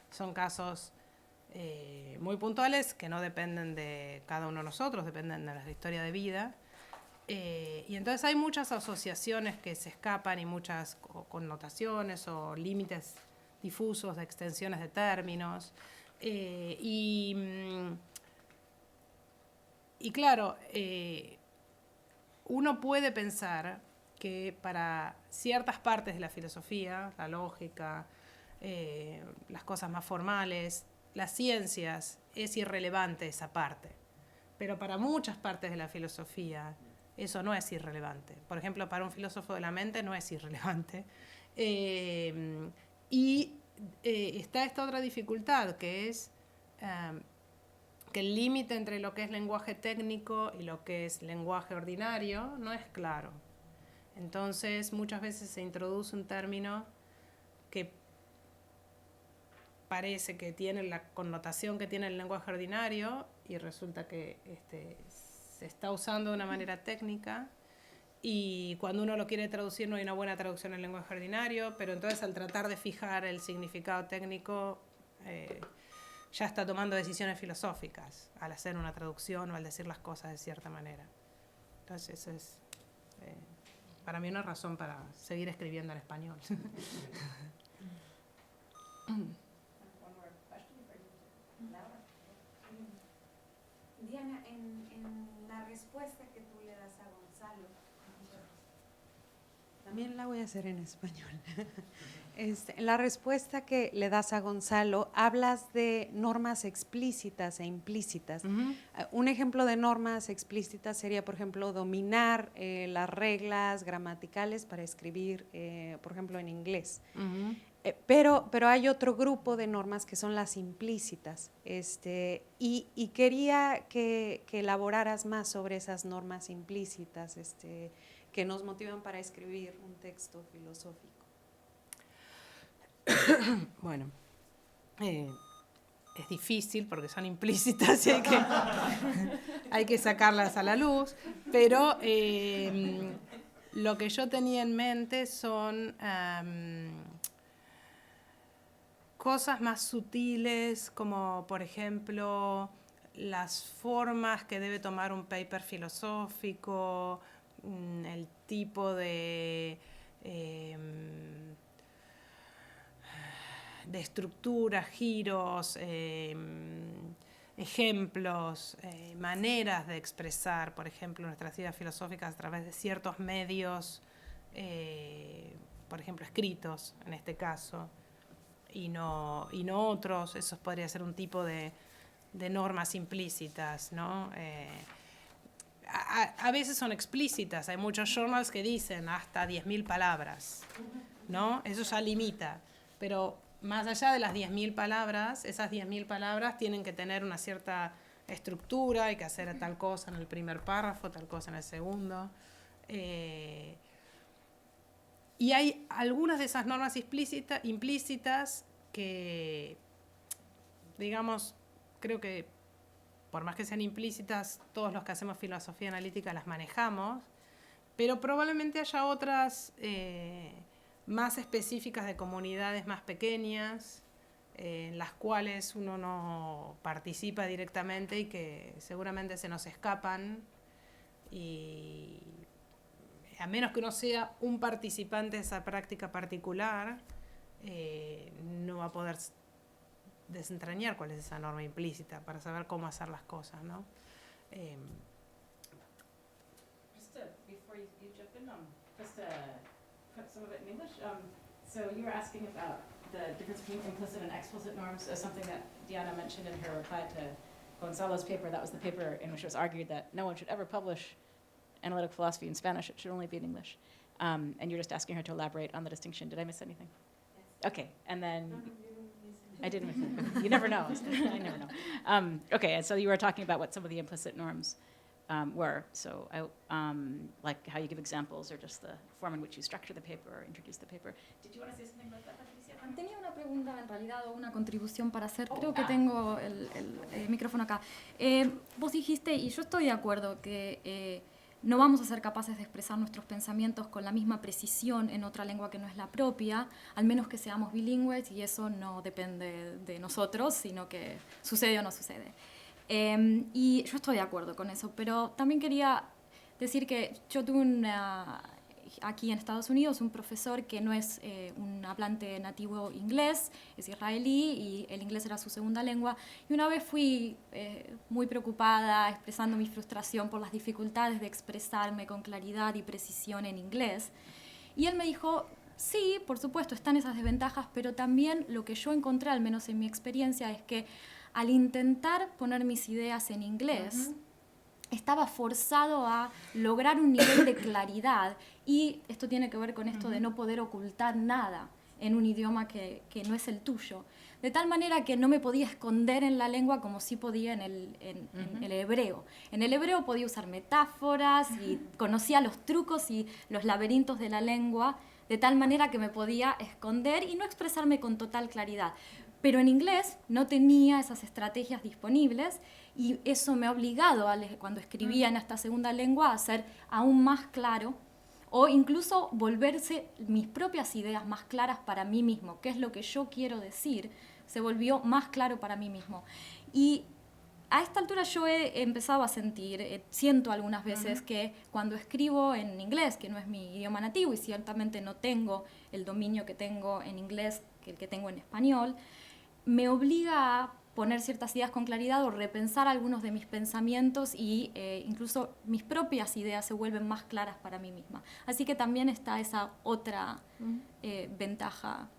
Son casos muy puntuales que no dependen de cada uno de nosotros, dependen de nuestra historia de vida. Y entonces hay muchas asociaciones que se escapan y muchas connotaciones o límites difusos de extensiones de términos. Y claro, uno puede pensar que para ciertas partes de la filosofía, la lógica, las cosas más formales, las ciencias, es irrelevante esa parte. Pero para muchas partes de la filosofía eso no es irrelevante. Por ejemplo, para un filósofo de la mente no es irrelevante. Está esta otra dificultad, que es que el límite entre lo que es lenguaje técnico y lo que es lenguaje ordinario no es claro. Entonces, muchas veces se introduce un término que parece que tiene la connotación que tiene el lenguaje ordinario y resulta que se está usando de una manera técnica, y cuando uno lo quiere traducir no hay una buena traducción en lenguaje ordinario, pero entonces al tratar de fijar el significado técnico ya está tomando decisiones filosóficas al hacer una traducción o al decir las cosas de cierta manera. Entonces eso es para mí una razón para seguir escribiendo en español. Diana, en la respuesta que tú le das a Gonzalo, también la voy a hacer en español. En la respuesta que le das a Gonzalo, hablas de normas explícitas e implícitas. Uh-huh. Un ejemplo de normas explícitas sería, por ejemplo, dominar las reglas gramaticales para escribir, por ejemplo, en inglés. Uh-huh. Pero hay otro grupo de normas que son las implícitas, y quería que elaboraras más sobre esas normas implícitas que nos motivan para escribir un texto filosófico. Bueno, es difícil porque son implícitas y hay que sacarlas a la luz, pero lo que yo tenía en mente son cosas más sutiles, como por ejemplo las formas que debe tomar un paper filosófico, el tipo de estructuras, giros, ejemplos, maneras de expresar, por ejemplo, nuestras ideas filosóficas a través de ciertos medios, por ejemplo, escritos en este caso, y no otros. Eso podría ser un tipo de normas implícitas, ¿no? A veces son explícitas. Hay muchos journals que dicen hasta 10.000 palabras, ¿no? Eso ya limita, pero más allá de las 10.000 palabras, esas 10.000 palabras tienen que tener una cierta estructura, hay que hacer tal cosa en el primer párrafo, tal cosa en el segundo. Y hay algunas de esas normas implícitas que, digamos, creo que por más que sean implícitas, todos los que hacemos filosofía analítica las manejamos, pero probablemente haya otras más específicas de comunidades más pequeñas, en las cuales uno no participa directamente y que seguramente se nos escapan, y a menos que uno sea un participante de esa práctica particular, no va a poder desentrañar cuál es esa norma implícita para saber cómo hacer las cosas, ¿no? Just before you jump in, just put some of it in English. So you were asking about the difference between implicit and explicit norms, something that Diana mentioned in her reply to Gonzalo's paper. That was the paper in which it was argued that no one should ever publish analytic philosophy in Spanish. It should only be in English. And you're just asking her to elaborate on the distinction. Did I miss anything? Yes. Okay, and then... I didn't miss anything. You never know. I never know. Okay, and so you were talking about what some of the implicit norms were. So like how you give examples or just the form in which you structure the paper or introduce the paper. Did you want to say something about that, Patricia? Tenía una pregunta en realidad o una contribución para hacer. Creo que tengo el micrófono acá. Vos dijiste, y yo estoy de acuerdo, que no vamos a ser capaces de expresar nuestros pensamientos con la misma precisión en otra lengua que no es la propia, al menos que seamos bilingües, y eso no depende de nosotros, sino que sucede o no sucede. Y yo estoy de acuerdo con eso, pero también quería decir que yo tuve aquí en Estados Unidos un profesor que no es un hablante nativo inglés, es israelí y el inglés era su segunda lengua, y una vez fui muy preocupada expresando mi frustración por las dificultades de expresarme con claridad y precisión en inglés, y él me dijo, sí, por supuesto, están esas desventajas, pero también lo que yo encontré, al menos en mi experiencia, es que al intentar poner mis ideas en inglés, estaba forzado a lograr un nivel de claridad, y esto tiene que ver con esto de no poder ocultar nada en un idioma que no es el tuyo, de tal manera que no me podía esconder en la lengua como sí podía en el hebreo. En el hebreo podía usar metáforas y conocía los trucos y los laberintos de la lengua, de tal manera que me podía esconder y no expresarme con total claridad. Pero en inglés no tenía esas estrategias disponibles, y eso me ha obligado, cuando escribía en esta segunda lengua, a ser aún más claro, o incluso volverse mis propias ideas más claras para mí mismo. ¿Qué es lo que yo quiero decir? Se volvió más claro para mí mismo. Y a esta altura yo he empezado a sentir, siento algunas veces que cuando escribo en inglés, que no es mi idioma nativo, y ciertamente no tengo el dominio que tengo en inglés que el que tengo en español, me obliga a poner ciertas ideas con claridad o repensar algunos de mis pensamientos, y incluso mis propias ideas se vuelven más claras para mí misma. Así que también está esa otra ventaja.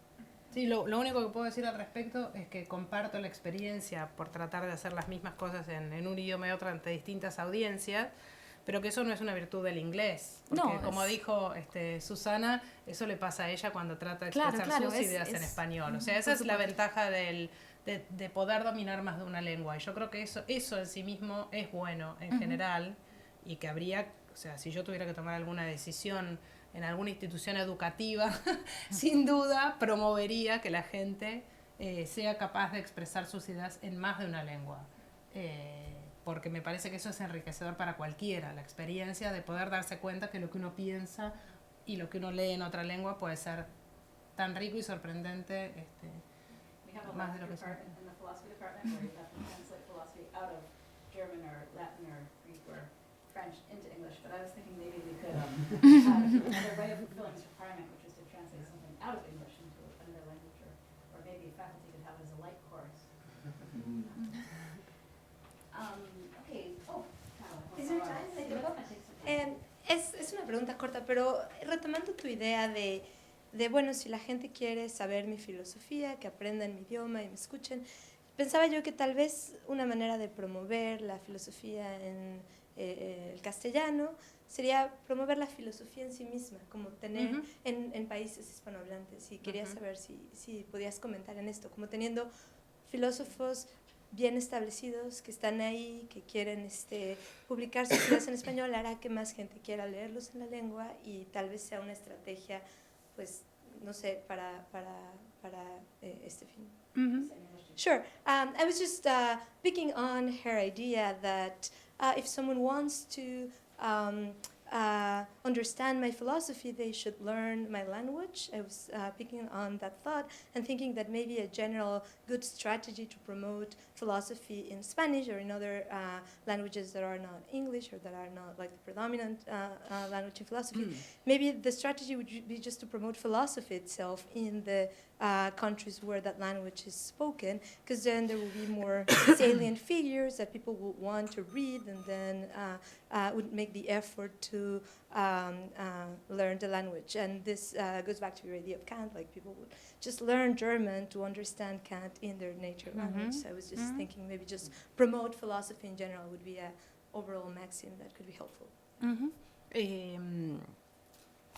Sí, lo único que puedo decir al respecto es que comparto la experiencia por tratar de hacer las mismas cosas en un idioma y otro ante distintas audiencias, pero que eso no es una virtud del inglés, porque no, como dijo Susana, eso le pasa a ella cuando trata de expresar sus ideas en español. O sea, esa es la ventaja de poder dominar más de una lengua, y yo creo que eso en sí mismo es bueno en general, y que habría, o sea, si yo tuviera que tomar alguna decisión en alguna institución educativa, sin duda promovería que la gente sea capaz de expresar sus ideas en más de una lengua. Porque me parece que eso es enriquecedor para cualquiera, la experiencia de poder darse cuenta que lo que uno piensa y lo que uno lee en otra lengua puede ser tan rico y sorprendente, más de lo que sea. In the philosophy department, where you have to translate philosophy out of German or Latin or Greek or French into English, but I was thinking maybe we could have another way of fulfilling this requirement, which is to translate something out of English into another language, or maybe faculty could have it as a light course. Okay. Oh, Is there time? Es una pregunta corta, pero retomando tu idea de bueno, si la gente quiere saber mi filosofía, que aprendan mi idioma y me escuchen, pensaba yo que tal vez una manera de promover la filosofía en el castellano sería promover la filosofía en sí misma, como tener en países hispanohablantes, y quería saber si podías comentar en esto, como teniendo filósofos bien establecidos que están ahí, que quieren publicar sus ideas en español, hará que más gente quiera leerlos en la lengua, y tal vez sea una estrategia, pues, no sé, para este fin. Sure. I was just picking on her idea that if someone wants to understand my philosophy, they should learn my language. I was picking on that thought and thinking that maybe a general good strategy to promote philosophy in Spanish or in other languages that are not English or that are not like the predominant language in philosophy, maybe the strategy would be just to promote philosophy itself in the countries where that language is spoken, because then there will be more salient figures that people will want to read, and then would make the effort to learn the language. And this goes back to your idea of Kant, like people would just learn German to understand Kant in their native language. So I was just thinking maybe just promote philosophy in general would be an overall maxim that could be helpful.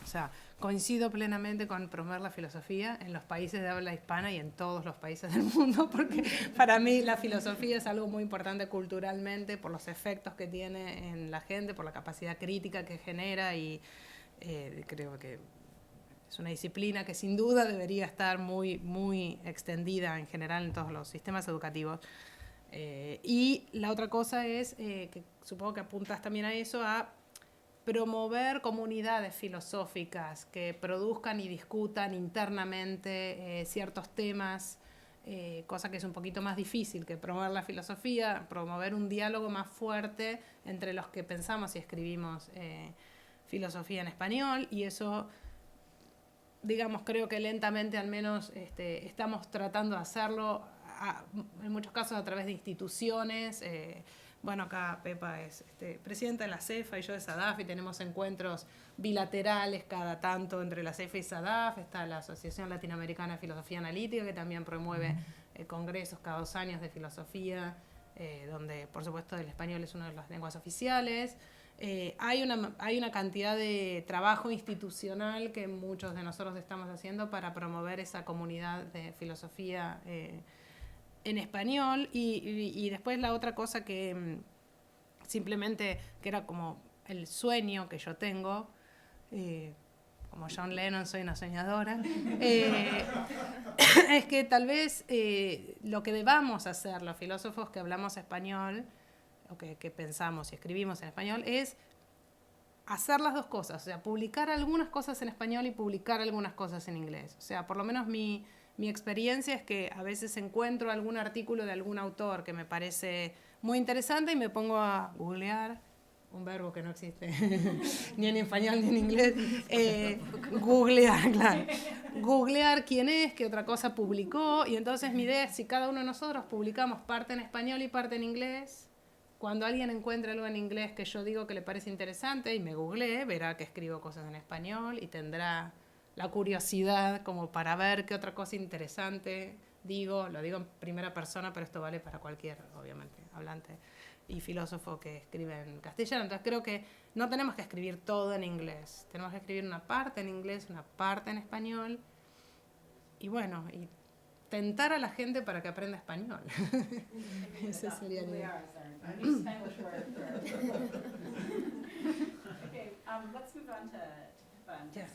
O sea, coincido plenamente con promover la filosofía en los países de habla hispana y en todos los países del mundo, porque para mí la filosofía es algo muy importante culturalmente por los efectos que tiene en la gente, por la capacidad crítica que genera, y creo que es una disciplina que sin duda debería estar muy, muy extendida en general en todos los sistemas educativos. Y la otra cosa es, que supongo que apuntas también a eso, a promover comunidades filosóficas que produzcan y discutan internamente ciertos temas, cosa que es un poquito más difícil que promover la filosofía, promover un diálogo más fuerte entre los que pensamos y escribimos filosofía en español, y eso, digamos, creo que lentamente al menos estamos tratando de hacerlo, en muchos casos a través de instituciones. Bueno, acá Pepa es presidenta de la CEFA y yo de SADAF, y tenemos encuentros bilaterales cada tanto entre la CEFA y SADAF. Está la Asociación Latinoamericana de Filosofía Analítica, que también promueve congresos cada 2 años de filosofía, donde por supuesto el español es una de las lenguas oficiales. Hay una cantidad de trabajo institucional que muchos de nosotros estamos haciendo para promover esa comunidad de filosofía en español, y después la otra cosa que simplemente, que era como el sueño que yo tengo, como John Lennon soy una soñadora, es que tal vez lo que debamos hacer los filósofos que hablamos español, o que pensamos y escribimos en español, es hacer las dos cosas, o sea, publicar algunas cosas en español y publicar algunas cosas en inglés. O sea, por lo menos mi experiencia es que a veces encuentro algún artículo de algún autor que me parece muy interesante y me pongo a googlear, un verbo que no existe ni en español ni en inglés, googlear, claro. Googlear quién es, qué otra cosa publicó, y entonces mi idea es, si cada uno de nosotros publicamos parte en español y parte en inglés, cuando alguien encuentre algo en inglés que yo digo que le parece interesante y me googlee, verá que escribo cosas en español y tendrá la curiosidad como para ver qué otra cosa interesante digo. Lo digo en primera persona, pero esto vale para cualquier, obviamente, hablante y filósofo que escribe en castellano. Entonces creo que no tenemos que escribir todo en inglés, tenemos que escribir una parte en inglés, una parte en español, y bueno, y tentar a la gente para que aprenda español. Ese sería el idea. Okay, let's move on to fun. Yes.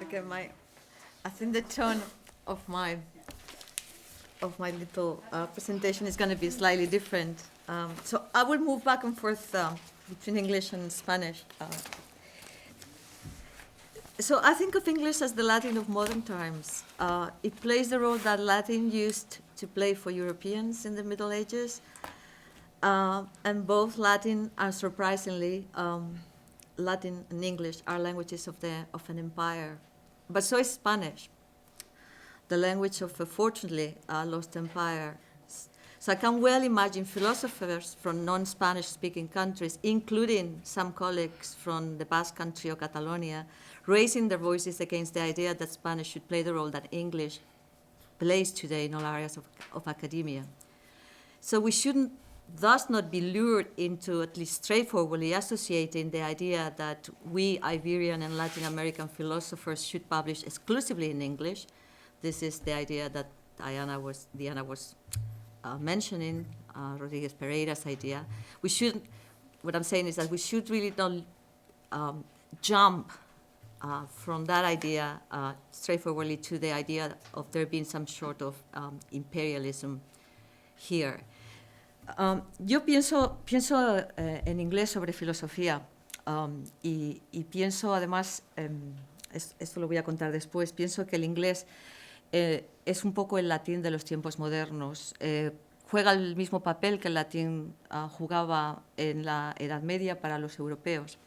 Okay, I think the tone of my little presentation is going to be slightly different. So I will move back and forth between English and Spanish. So I think of English as the Latin of modern times. It plays the role that Latin used to play for Europeans in the Middle Ages. And both Latin and, surprisingly, Latin and English are languages of an empire. But so is Spanish, the language of a fortunately lost empire. So I can well imagine philosophers from non-Spanish speaking countries, including some colleagues from the Basque country or Catalonia, raising their voices against the idea that Spanish should play the role that English plays today in all areas of academia. So we shouldn't thus not be lured into at least straightforwardly associating the idea that we Iberian and Latin American philosophers should publish exclusively in English. This is the idea that Diana was mentioning, Rodriguez Pereira's idea. What I'm saying is that we should really not jump from that idea straightforwardly to the idea of there being some sort of imperialism here. Yo pienso en inglés sobre filosofía y pienso además, esto lo voy a contar después, pienso que el inglés es un poco el latín de los tiempos modernos. Juega el mismo papel que el latín jugaba en la Edad Media para los europeos.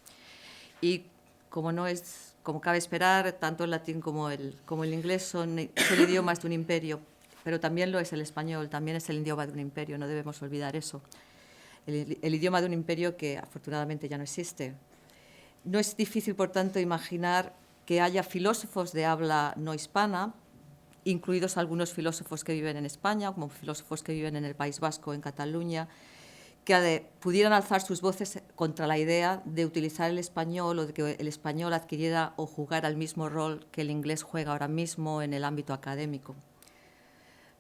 Y como cabe esperar, tanto el latín como el inglés son idiomas de un imperio, pero también lo es el español, también es el idioma de un imperio, no debemos olvidar eso. El idioma de un imperio que afortunadamente ya no existe. No es difícil, por tanto, imaginar que haya filósofos de habla no hispana, incluidos algunos filósofos que viven en España, como filósofos que viven en el País Vasco, en Cataluña, que pudieran alzar sus voces contra la idea de utilizar el español o de que el español adquiriera o jugara el mismo rol que el inglés juega ahora mismo en el ámbito académico.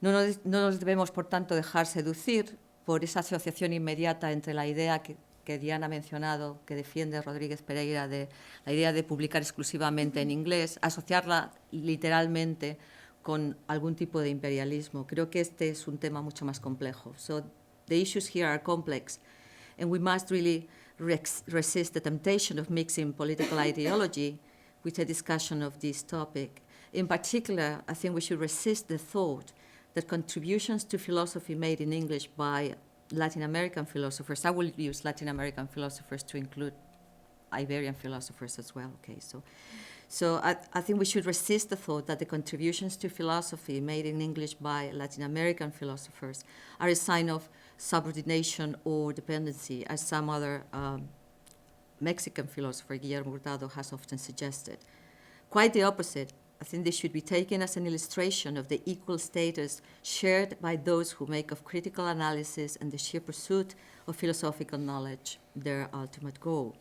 No nos debemos, por tanto, dejar seducir por esa asociación inmediata entre la idea que Diana ha mencionado, que defiende Rodríguez Pereira, de la idea de publicar exclusivamente en inglés, asociarla literalmente con algún tipo de imperialismo. Creo que este es un tema mucho más complejo. So the issues here are complex, and we must really resist the temptation of mixing political ideology with a discussion of this topic. In particular, I think we should resist the thought that contributions to philosophy made in English by Latin American philosophers, I will use Latin American philosophers to include Iberian philosophers as well, okay, so I think we should resist the thought that the contributions to philosophy made in English by Latin American philosophers are a sign of subordination or dependency, as some other Mexican philosopher, Guillermo Hurtado, has often suggested. Quite the opposite. I think this should be taken as an illustration of the equal status shared by those who make of critical analysis and the sheer pursuit of philosophical knowledge their ultimate goal.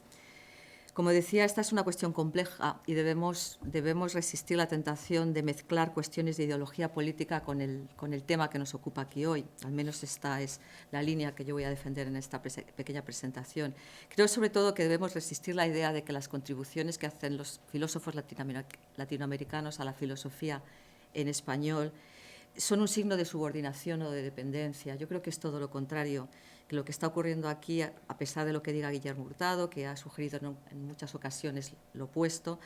Como decía, esta es una cuestión compleja y debemos resistir la tentación de mezclar cuestiones de ideología política con el tema que nos ocupa aquí hoy. Al menos esta es la línea que yo voy a defender en esta pequeña presentación. Creo sobre todo que debemos resistir la idea de que las contribuciones que hacen los filósofos latinoamericanos a la filosofía en español son un signo de subordinación o de dependencia. Yo creo que es todo lo contrario, que lo que está ocurriendo aquí, a pesar de lo que diga Guillermo Hurtado, que ha sugerido en muchas ocasiones lo opuesto,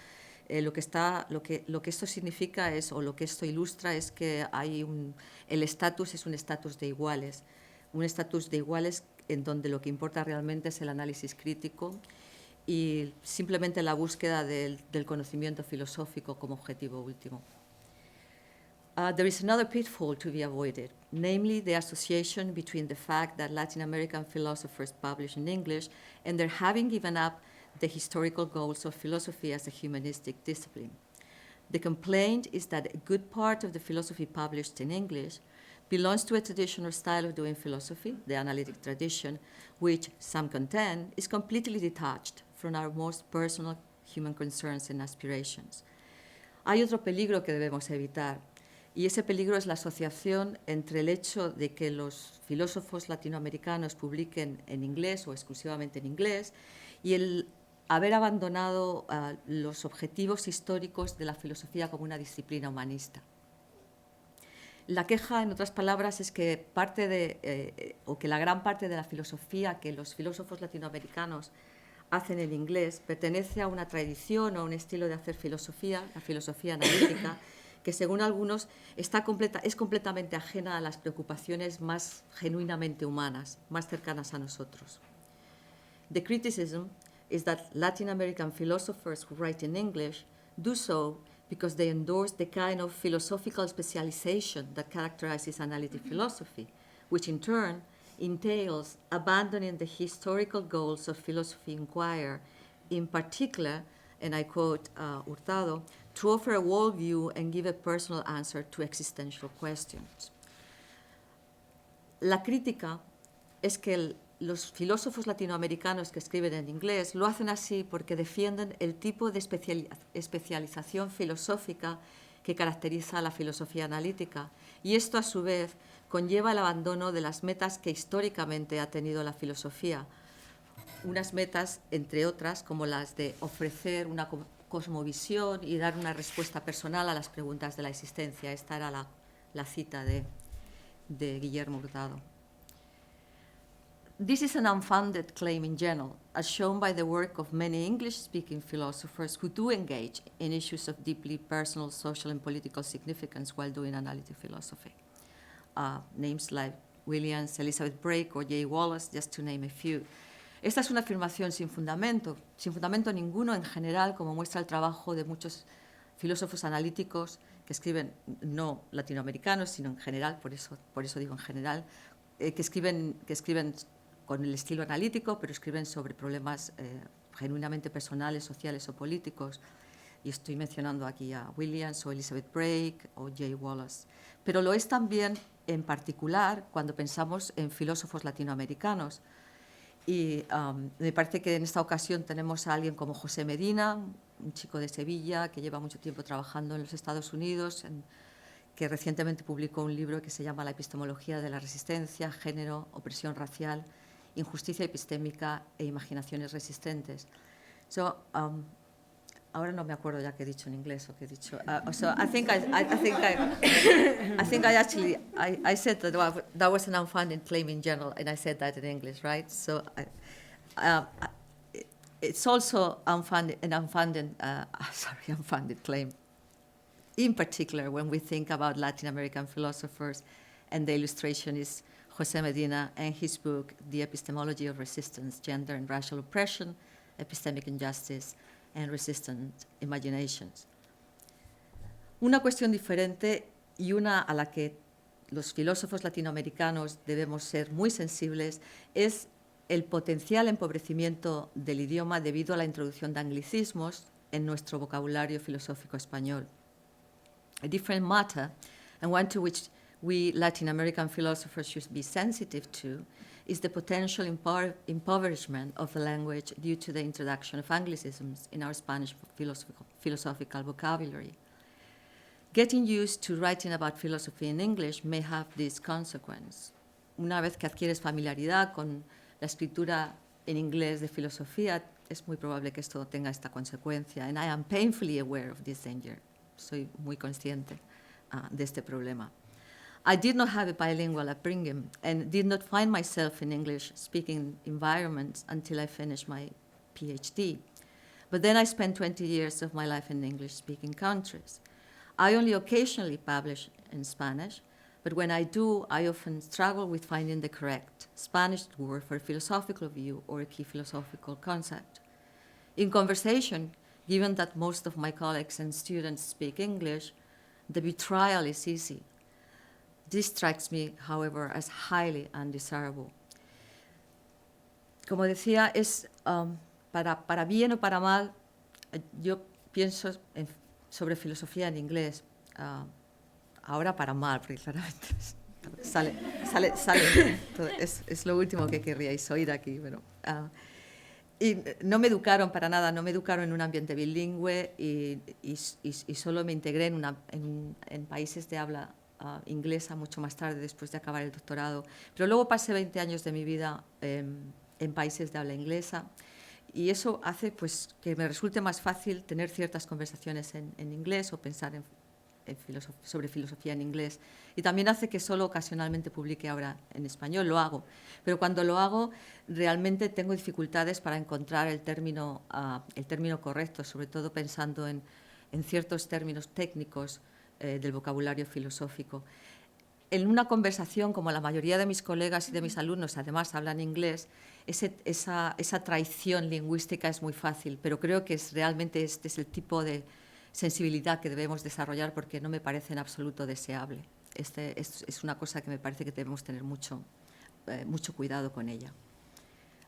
lo que esto significa es, o lo que esto ilustra es que el estatus es un estatus de iguales en donde lo que importa realmente es el análisis crítico y simplemente la búsqueda del conocimiento filosófico como objetivo último. There is another pitfall to be avoided, namely the association between the fact that Latin American philosophers publish in English and their having given up the historical goals of philosophy as a humanistic discipline. The complaint is that a good part of the philosophy published in English belongs to a traditional style of doing philosophy, the analytic tradition, which, some contend, is completely detached from our most personal human concerns and aspirations. Hay otro peligro que debemos evitar, y ese peligro es la asociación entre el hecho de que los filósofos latinoamericanos publiquen en inglés o exclusivamente en inglés y el haber abandonado los objetivos históricos de la filosofía como una disciplina humanista. La queja, en otras palabras, es que que la gran parte de la filosofía que los filósofos latinoamericanos hacen en inglés pertenece a una tradición o a un estilo de hacer filosofía, la filosofía analítica, que según algunos es completamente ajena a las preocupaciones más genuinamente humanas, más cercanas a nosotros. The criticism is that Latin American philosophers who write in English do so because they endorse the kind of philosophical specialization that characterizes analytic philosophy, which in turn entails abandoning the historical goals of philosophy inquiry, in particular, and I quote Hurtado, to offer a worldview and give a personal answer to existential questions. La crítica es que los filósofos latinoamericanos que escriben en inglés lo hacen así porque defienden el tipo de especialización filosófica que caracteriza a la filosofía analítica, y esto a su vez conlleva el abandono de las metas que históricamente ha tenido la filosofía, unas metas, entre otras, como las de ofrecer cosmovisión y dar una respuesta personal a las preguntas de la existencia. Esta era la cita de Guillermo Hurtado. This is an unfounded claim in general, as shown by the work of many English-speaking philosophers who do engage in issues of deeply personal, social, and political significance while doing analytic philosophy. Names like Williams, Elizabeth Brake, or Jay Wallace, just to name a few. Esta es una afirmación sin fundamento ninguno en general, como muestra el trabajo de muchos filósofos analíticos que escriben, no latinoamericanos, sino en general, por eso digo en general, que escriben con el estilo analítico, pero escriben sobre problemas genuinamente personales, sociales o políticos. Y estoy mencionando aquí a Williams o Elizabeth Brake o Jay Wallace. Pero lo es también, en particular, cuando pensamos en filósofos latinoamericanos. Y me parece que en esta ocasión tenemos a alguien como José Medina, un chico de Sevilla que lleva mucho tiempo trabajando en los Estados Unidos, que recientemente publicó un libro que se llama La epistemología de la resistencia, género, opresión racial, injusticia epistémica e imaginaciones resistentes. Ahora no me acuerdo ya qué he dicho en inglés o qué he dicho. So I think I actually said that was an unfounded claim in general, and I said that in English, right? So it's also unfounded claim. In particular, when we think about Latin American philosophers, and the illustration is José Medina and his book, The Epistemology of Resistance, Gender and Racial Oppression, Epistemic Injustice, and Resistant Imaginations. Una cuestión diferente y una a la que los filósofos latinoamericanos debemos ser muy sensibles es el potencial empobrecimiento del idioma debido a la introducción de anglicismos en nuestro vocabulario filosófico español. A different matter, and one to which we Latin American philosophers should be sensitive to, is the potential impoverishment of the language due to the introduction of Anglicisms in our Spanish philosophical vocabulary. Getting used to writing about philosophy in English may have this consequence. Una vez que adquieres familiaridad con la escritura en inglés de filosofía, es muy probable que esto tenga esta consecuencia. And I am painfully aware of this danger. Soy muy consciente de este problema. I did not have a bilingual upbringing and did not find myself in English-speaking environments until I finished my PhD. But then I spent 20 years of my life in English-speaking countries. I only occasionally publish in Spanish, but when I do, I often struggle with finding the correct Spanish word for a philosophical view or a key philosophical concept. In conversation, given that most of my colleagues and students speak English, the betrayal is easy. This strikes me, however, as highly undesirable. Como decía, es para bien o para mal, yo pienso sobre filosofía en inglés. Ahora para mal, porque claramente sale es lo último que querríais oír aquí. Pero, y no me educaron para nada, no me educaron en un ambiente bilingüe y solo me integré en países de habla inglesa mucho más tarde, después de acabar el doctorado. Pero luego pasé 20 años de mi vida en países de habla inglesa y eso hace pues, que me resulte más fácil tener ciertas conversaciones en inglés o pensar sobre filosofía en inglés. Y también hace que solo ocasionalmente publique ahora en español, lo hago. Pero cuando lo hago, realmente tengo dificultades para encontrar el término correcto, sobre todo pensando en ciertos términos técnicos del vocabulario filosófico. En una conversación, como la mayoría de mis colegas y de mis alumnos además hablan inglés, esa traición lingüística es muy fácil, pero creo que realmente este es el tipo de sensibilidad que debemos desarrollar porque no me parece en absoluto deseable. Es una cosa que me parece que debemos tener mucho cuidado con ella.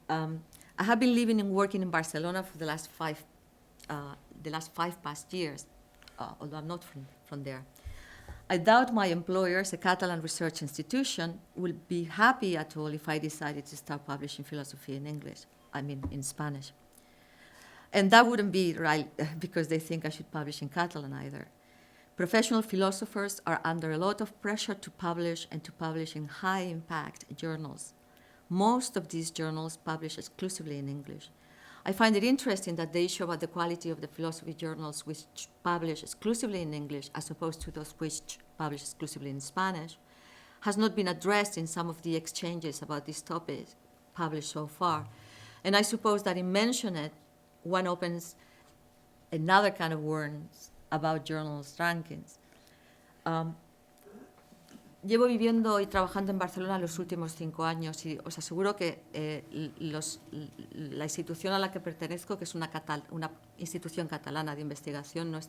I have been living and working in Barcelona for the last five past years, although I'm not from there. I doubt my employers, a Catalan research institution, will be happy at all if I decided to start publishing philosophy in English, in Spanish. And that wouldn't be right because they think I should publish in Catalan either. Professional philosophers are under a lot of pressure to publish and to publish in high-impact journals. Most of these journals publish exclusively in English. I find it interesting that the issue about the quality of the philosophy journals which publish exclusively in English as opposed to those which publish exclusively in Spanish has not been addressed in some of the exchanges about this topic published so far. And I suppose that in mentioning it, one opens another kind of worms about journals rankings. Llevo viviendo y trabajando en Barcelona los últimos 5 años y os aseguro que la institución a la que pertenezco, que es una institución catalana de investigación, no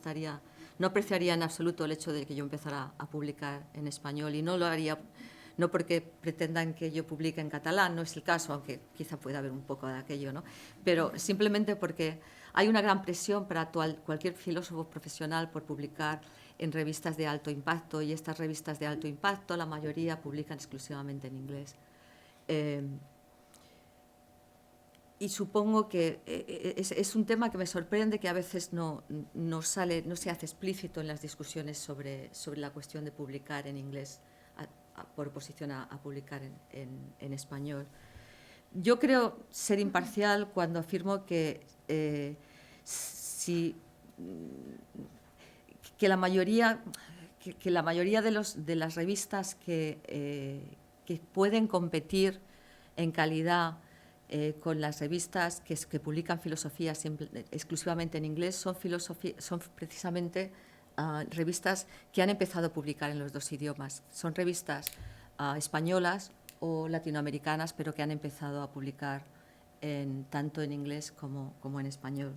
apreciaría en absoluto el hecho de que yo empezara a publicar en español, y no lo haría no porque pretendan que yo publique en catalán, no es el caso, aunque quizá pueda haber un poco de aquello, ¿no? Pero simplemente porque hay una gran presión para cualquier filósofo profesional por publicar en revistas de alto impacto, y estas revistas de alto impacto, la mayoría publican exclusivamente en inglés. Y supongo que es un tema que me sorprende, que a veces no se hace explícito en las discusiones sobre la cuestión de publicar en inglés por oposición a publicar en español. Yo creo ser imparcial cuando afirmo que la mayoría de las revistas que pueden competir en calidad con las revistas que publican filosofía exclusivamente en inglés son precisamente revistas que han empezado a publicar en los 2 idiomas. Son revistas españolas o latinoamericanas, pero que han empezado a publicar tanto en inglés como en español.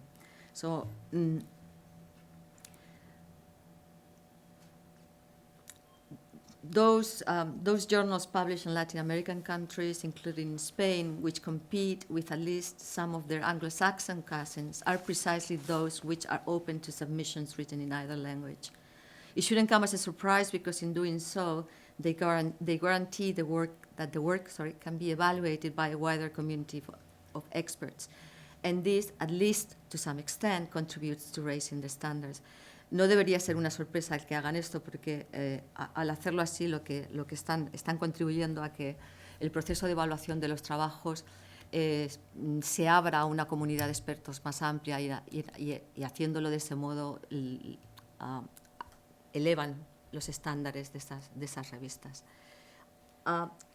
So, those journals published in Latin American countries, including Spain, which compete with at least some of their Anglo-Saxon cousins, are precisely those which are open to submissions written in either language. It shouldn't come as a surprise, because in doing so, they guarantee the work can be evaluated by a wider community of experts. And this, at least to some extent, contributes to raising the standards. No debería ser una sorpresa el que hagan esto, porque al hacerlo así lo que están contribuyendo a que el proceso de evaluación de los trabajos se abra a una comunidad de expertos más amplia, y haciéndolo de ese modo elevan los estándares de esas revistas.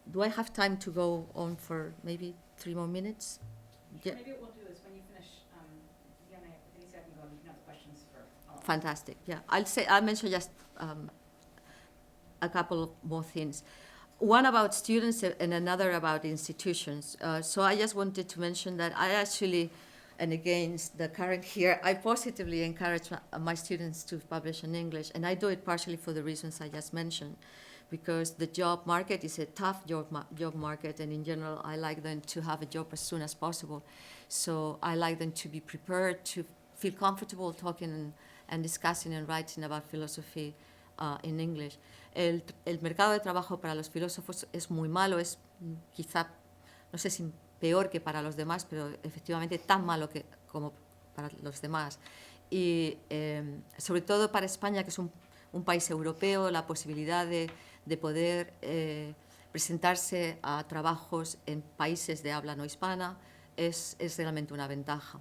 Do I have time to go on for maybe 3 more minutes? Yeah. Maybe what we'll do is when you finish, Diana, Denise, I can go and you can have the questions for all. Fantastic. Yeah, I'll mention just a couple of more things. One about students and another about institutions. So I just wanted to mention that I actually, and against the current here, I positively encourage my students to publish in English, and I do it partially for the reasons I just mentioned, because the job market is a tough job market, and in general, I like them to have a job as soon as possible. So I like them to be prepared, to feel comfortable talking and discussing and writing about philosophy in English. El mercado de trabajo para los filósofos es muy malo, es quizá, no sé si peor que para los demás, pero efectivamente tan malo como para los demás. Y sobre todo para España, que es un país europeo, la posibilidad de poder presentarse a trabajos en países de habla no hispana es realmente una ventaja.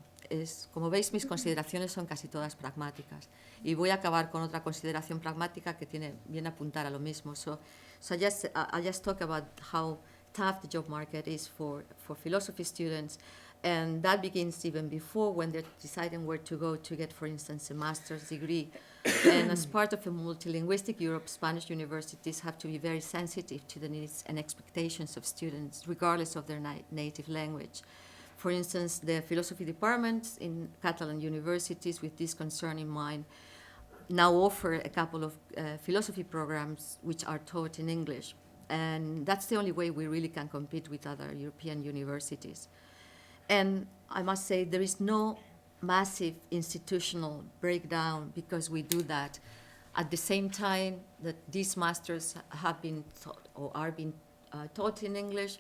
Como veis, mis consideraciones son casi todas pragmáticas. Y voy a acabar con otra consideración pragmática que viene a apuntar a lo mismo. So I just talk about how tough the job market is for philosophy students, and that begins even before, when they're deciding where to go to get, for instance, a master's degree. And as part of a multilinguistic Europe, Spanish universities have to be very sensitive to the needs and expectations of students, regardless of their native language. For instance, the philosophy departments in Catalan universities, with this concern in mind, now offer a couple of philosophy programs which are taught in English. And that's the only way we really can compete with other European universities. And I must say, there is no massive institutional breakdown because we do that. At the same time that these masters have been taught or are being taught in English,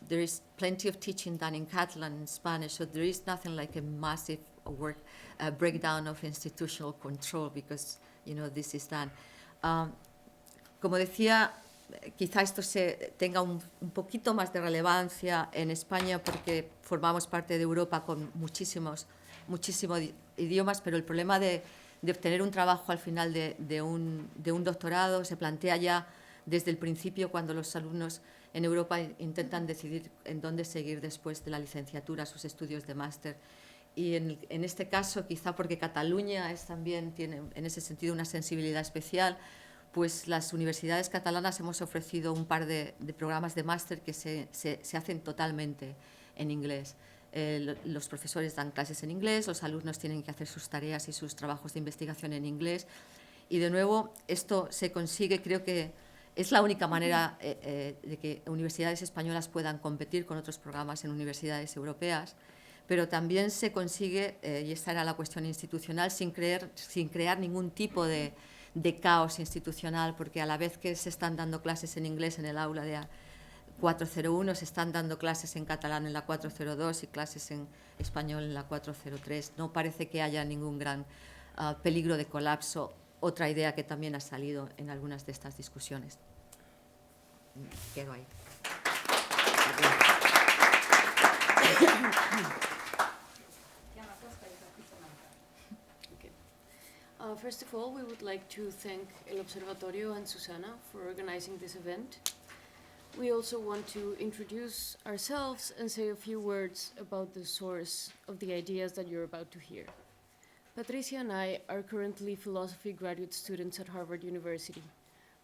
there is plenty of teaching done in Catalan and Spanish, so there is nothing like a massive breakdown of institutional control, because this is done. Como decía, quizá esto tenga un poquito más de relevancia en España porque formamos parte de Europa con muchísimos idiomas, pero el problema de obtener un trabajo al final de un doctorado se plantea ya desde el principio cuando los alumnos en Europa intentan decidir en dónde seguir después de la licenciatura sus estudios de máster. Y en este caso, quizá porque Cataluña también tiene en ese sentido una sensibilidad especial, pues las universidades catalanas hemos ofrecido un par de programas de máster que se hacen totalmente en inglés. Los profesores dan clases en inglés, los alumnos tienen que hacer sus tareas y sus trabajos de investigación en inglés. Y de nuevo, esto se consigue, creo que es la única manera de que universidades españolas puedan competir con otros programas en universidades europeas, pero también se consigue, y esta era la cuestión institucional, sin crear ningún tipo de caos institucional, porque a la vez que se están dando clases en inglés en el aula de 401, se están dando clases en catalán en la 402 y clases en español en la 403. No parece que haya ningún gran peligro de colapso, otra idea que también ha salido en algunas de estas discusiones. Quedo ahí. First of all, we would like to thank El Observatorio and Susana for organizing this event. We also want to introduce ourselves and say a few words about the source of the ideas that you're about to hear. Patricia and I are currently philosophy graduate students at Harvard University.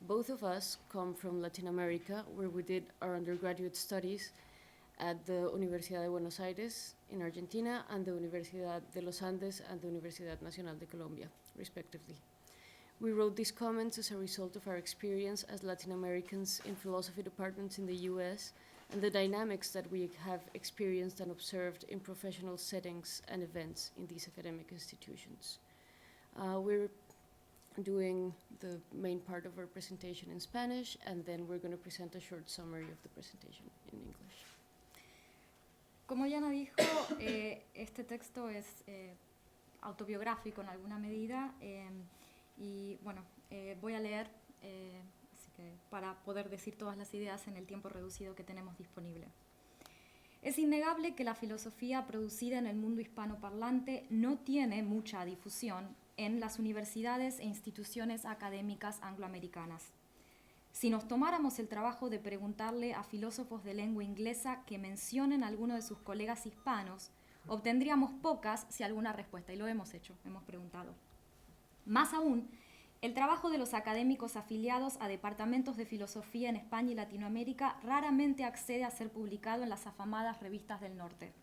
Both of us come from Latin America, where we did our undergraduate studies at the Universidad de Buenos Aires in Argentina and the Universidad de los Andes and the Universidad Nacional de Colombia, respectively. We wrote these comments as a result of our experience as Latin Americans in philosophy departments in the US and the dynamics that we have experienced and observed in professional settings and events in these academic institutions. We're doing the main part of our presentation in Spanish, and then we're going to present a short summary of the presentation in English. Como Yana dijo, este texto es autobiográfico en alguna medida y bueno, voy a leer así que para poder decir todas las ideas en el tiempo reducido que tenemos disponible. Es innegable que la filosofía producida en el mundo hispanoparlante no tiene mucha difusión en las universidades e instituciones académicas angloamericanas. Si nos tomáramos el trabajo de preguntarle a filósofos de lengua inglesa que mencionen a alguno de sus colegas hispanos, obtendríamos pocas, si alguna respuesta, y lo hemos hecho, hemos preguntado. Más aún, el trabajo de los académicos afiliados a departamentos de filosofía en España y Latinoamérica raramente accede a ser publicado en las afamadas revistas del norte.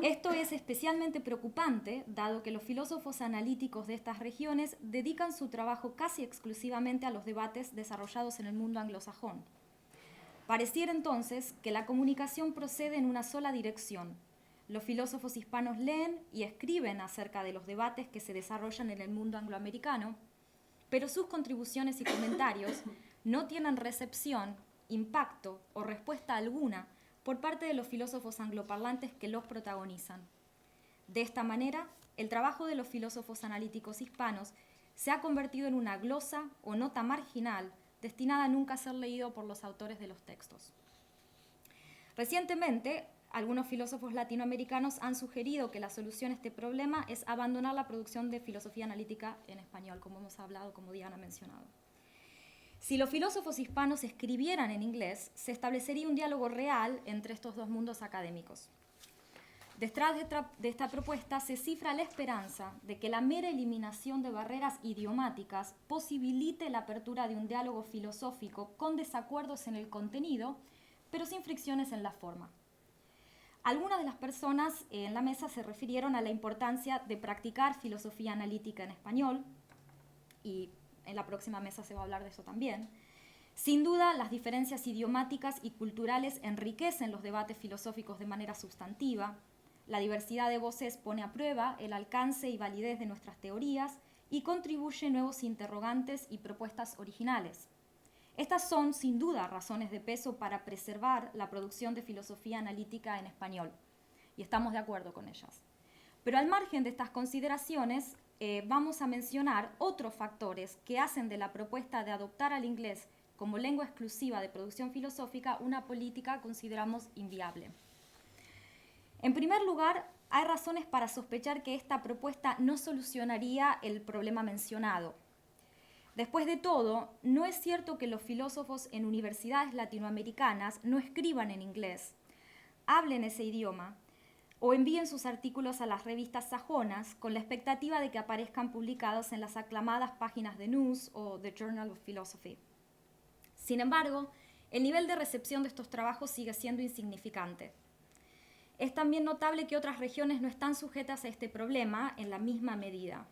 Esto es especialmente preocupante, dado que los filósofos analíticos de estas regiones dedican su trabajo casi exclusivamente a los debates desarrollados en el mundo anglosajón. Pareciera entonces que la comunicación procede en una sola dirección. Los filósofos hispanos leen y escriben acerca de los debates que se desarrollan en el mundo angloamericano, pero sus contribuciones y comentarios no tienen recepción, impacto o respuesta alguna por parte de los filósofos angloparlantes que los protagonizan. De esta manera, el trabajo de los filósofos analíticos hispanos se ha convertido en una glosa o nota marginal destinada a nunca ser leído por los autores de los textos. Recientemente, algunos filósofos latinoamericanos han sugerido que la solución a este problema es abandonar la producción de filosofía analítica en español, como hemos hablado, como Diana ha mencionado. Si los filósofos hispanos escribieran en inglés, se establecería un diálogo real entre estos dos mundos académicos. Detrás de esta propuesta se cifra la esperanza de que la mera eliminación de barreras idiomáticas posibilite la apertura de un diálogo filosófico con desacuerdos en el contenido, pero sin fricciones en la forma. Algunas de las personas en la mesa se refirieron a la importancia de practicar filosofía analítica en español, y en la próxima mesa se va a hablar de eso también. Sin duda, las diferencias idiomáticas y culturales enriquecen los debates filosóficos de manera sustantiva. La diversidad de voces pone a prueba el alcance y validez de nuestras teorías y contribuye nuevos interrogantes y propuestas originales. Estas son, sin duda, razones de peso para preservar la producción de filosofía analítica en español, y estamos de acuerdo con ellas. Pero al margen de estas consideraciones, vamos a mencionar otros factores que hacen de la propuesta de adoptar al inglés como lengua exclusiva de producción filosófica una política consideramos inviable. En primer lugar, hay razones para sospechar que esta propuesta no solucionaría el problema mencionado. Después de todo, no es cierto que los filósofos en universidades latinoamericanas no escriban en inglés, hablen ese idioma o envíen sus artículos a las revistas sajonas con la expectativa de que aparezcan publicados en las aclamadas páginas de News o The Journal of Philosophy. Sin embargo, el nivel de recepción de estos trabajos sigue siendo insignificante. Es también notable que otras regiones no están sujetas a este problema en la misma medida.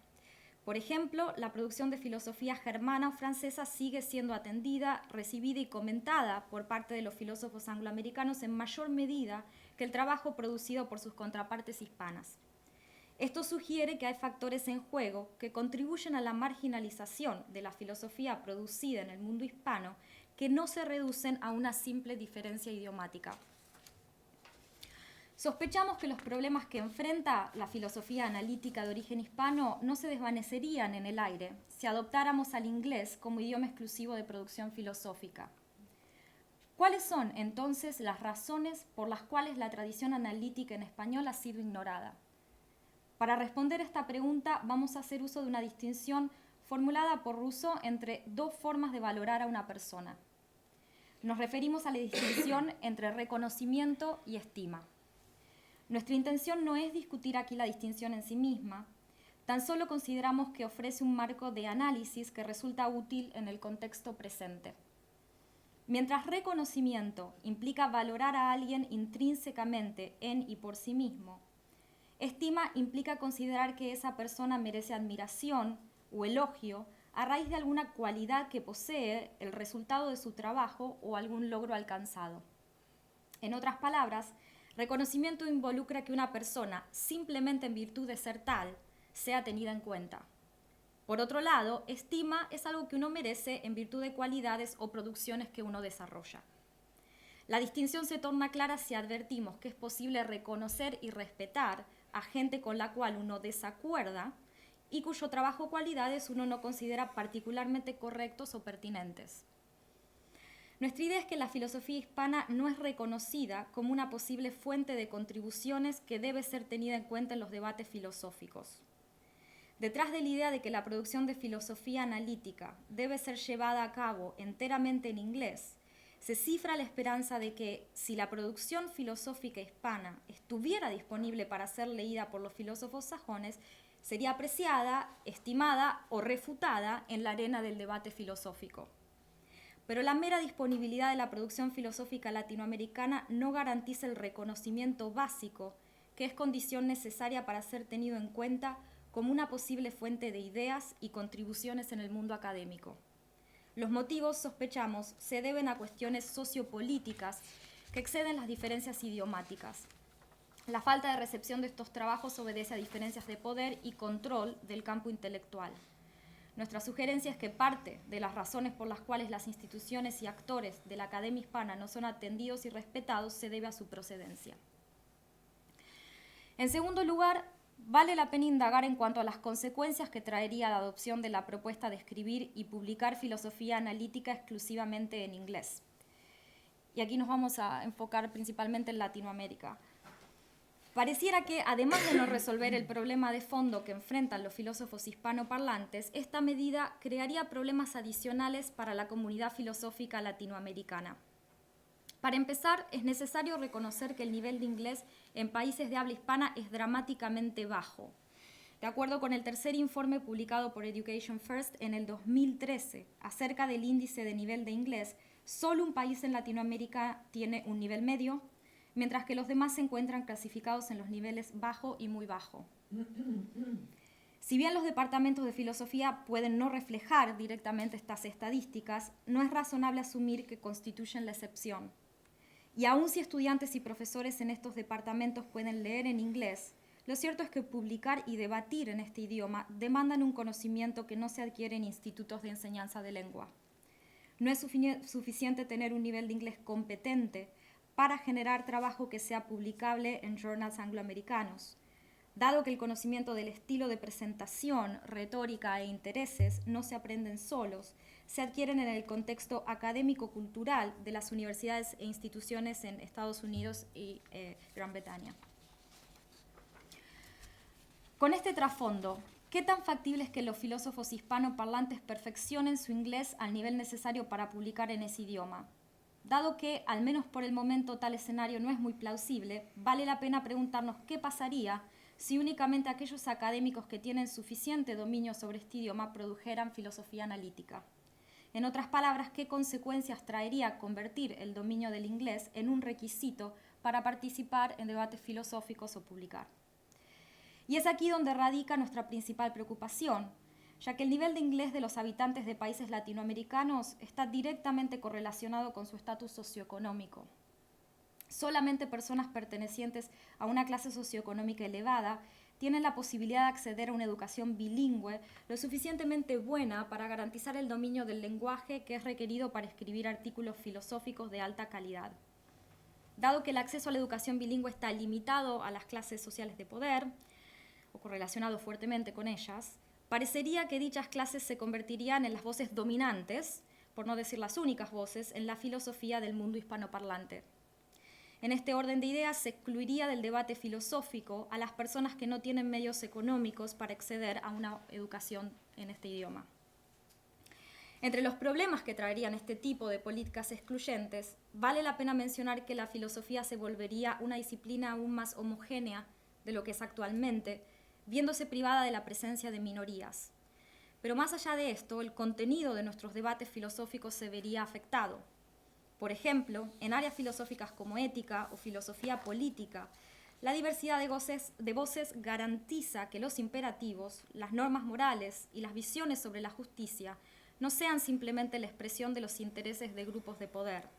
Por ejemplo, la producción de filosofía germana o francesa sigue siendo atendida, recibida y comentada por parte de los filósofos angloamericanos en mayor medida que el trabajo producido por sus contrapartes hispanas. Esto sugiere que hay factores en juego que contribuyen a la marginalización de la filosofía producida en el mundo hispano que no se reducen a una simple diferencia idiomática. Sospechamos que los problemas que enfrenta la filosofía analítica de origen hispano no se desvanecerían en el aire si adoptáramos al inglés como idioma exclusivo de producción filosófica. ¿Cuáles son entonces las razones por las cuales la tradición analítica en español ha sido ignorada? Para responder esta pregunta vamos a hacer uso de una distinción formulada por Rousseau entre dos formas de valorar a una persona. Nos referimos a la distinción entre reconocimiento y estima. Nuestra intención no es discutir aquí la distinción en sí misma, tan solo consideramos que ofrece un marco de análisis que resulta útil en el contexto presente. Mientras reconocimiento implica valorar a alguien intrínsecamente en y por sí mismo, estima implica considerar que esa persona merece admiración o elogio a raíz de alguna cualidad que posee, el resultado de su trabajo o algún logro alcanzado. En otras palabras, reconocimiento involucra que una persona, simplemente en virtud de ser tal, sea tenida en cuenta. Por otro lado, estima es algo que uno merece en virtud de cualidades o producciones que uno desarrolla. La distinción se torna clara si advertimos que es posible reconocer y respetar a gente con la cual uno desacuerda y cuyo trabajo o cualidades uno no considera particularmente correctos o pertinentes. Nuestra idea es que la filosofía hispana no es reconocida como una posible fuente de contribuciones que debe ser tenida en cuenta en los debates filosóficos. Detrás de la idea de que la producción de filosofía analítica debe ser llevada a cabo enteramente en inglés, se cifra la esperanza de que, si la producción filosófica hispana estuviera disponible para ser leída por los filósofos sajones, sería apreciada, estimada o refutada en la arena del debate filosófico. Pero la mera disponibilidad de la producción filosófica latinoamericana no garantiza el reconocimiento básico, que es condición necesaria para ser tenido en cuenta como una posible fuente de ideas y contribuciones en el mundo académico. Los motivos, sospechamos, se deben a cuestiones sociopolíticas que exceden las diferencias idiomáticas. La falta de recepción de estos trabajos obedece a diferencias de poder y control del campo intelectual. Nuestra sugerencia es que parte de las razones por las cuales las instituciones y actores de la academia hispana no son atendidos y respetados se debe a su procedencia. En segundo lugar, vale la pena indagar en cuanto a las consecuencias que traería la adopción de la propuesta de escribir y publicar filosofía analítica exclusivamente en inglés. Y aquí nos vamos a enfocar principalmente en Latinoamérica. Pareciera que, además de no resolver el problema de fondo que enfrentan los filósofos hispanoparlantes, esta medida crearía problemas adicionales para la comunidad filosófica latinoamericana. Para empezar, es necesario reconocer que el nivel de inglés en países de habla hispana es dramáticamente bajo. De acuerdo con el tercer informe publicado por Education First en el 2013 acerca del índice de nivel de inglés, solo un país en Latinoamérica tiene un nivel medio, mientras que los demás se encuentran clasificados en los niveles bajo y muy bajo. Si bien los departamentos de filosofía pueden no reflejar directamente estas estadísticas, no es razonable asumir que constituyen la excepción. Y aun si estudiantes y profesores en estos departamentos pueden leer en inglés, lo cierto es que publicar y debatir en este idioma demandan un conocimiento que no se adquiere en institutos de enseñanza de lengua. No es suficiente tener un nivel de inglés competente para generar trabajo que sea publicable en journals angloamericanos. Dado que el conocimiento del estilo de presentación, retórica e intereses no se aprenden solos, se adquieren en el contexto académico-cultural de las universidades e instituciones en Estados Unidos y Gran Bretaña. Con este trasfondo, ¿qué tan factible es que los filósofos hispanoparlantes perfeccionen su inglés al nivel necesario para publicar en ese idioma? Dado que, al menos por el momento, tal escenario no es muy plausible, vale la pena preguntarnos qué pasaría si únicamente aquellos académicos que tienen suficiente dominio sobre este idioma produjeran filosofía analítica. En otras palabras, ¿qué consecuencias traería convertir el dominio del inglés en un requisito para participar en debates filosóficos o publicar? Y es aquí donde radica nuestra principal preocupación, ya que el nivel de inglés de los habitantes de países latinoamericanos está directamente correlacionado con su estatus socioeconómico. Solamente personas pertenecientes a una clase socioeconómica elevada tienen la posibilidad de acceder a una educación bilingüe lo suficientemente buena para garantizar el dominio del lenguaje que es requerido para escribir artículos filosóficos de alta calidad. Dado que el acceso a la educación bilingüe está limitado a las clases sociales de poder, o correlacionado fuertemente con ellas, parecería que dichas clases se convertirían en las voces dominantes, por no decir las únicas voces, en la filosofía del mundo hispanoparlante. En este orden de ideas se excluiría del debate filosófico a las personas que no tienen medios económicos para acceder a una educación en este idioma. Entre los problemas que traerían este tipo de políticas excluyentes, vale la pena mencionar que la filosofía se volvería una disciplina aún más homogénea de lo que es actualmente, viéndose privada de la presencia de minorías. Pero más allá de esto, el contenido de nuestros debates filosóficos se vería afectado. Por ejemplo, en áreas filosóficas como ética o filosofía política, la diversidad de voces garantiza que los imperativos, las normas morales y las visiones sobre la justicia no sean simplemente la expresión de los intereses de grupos de poder.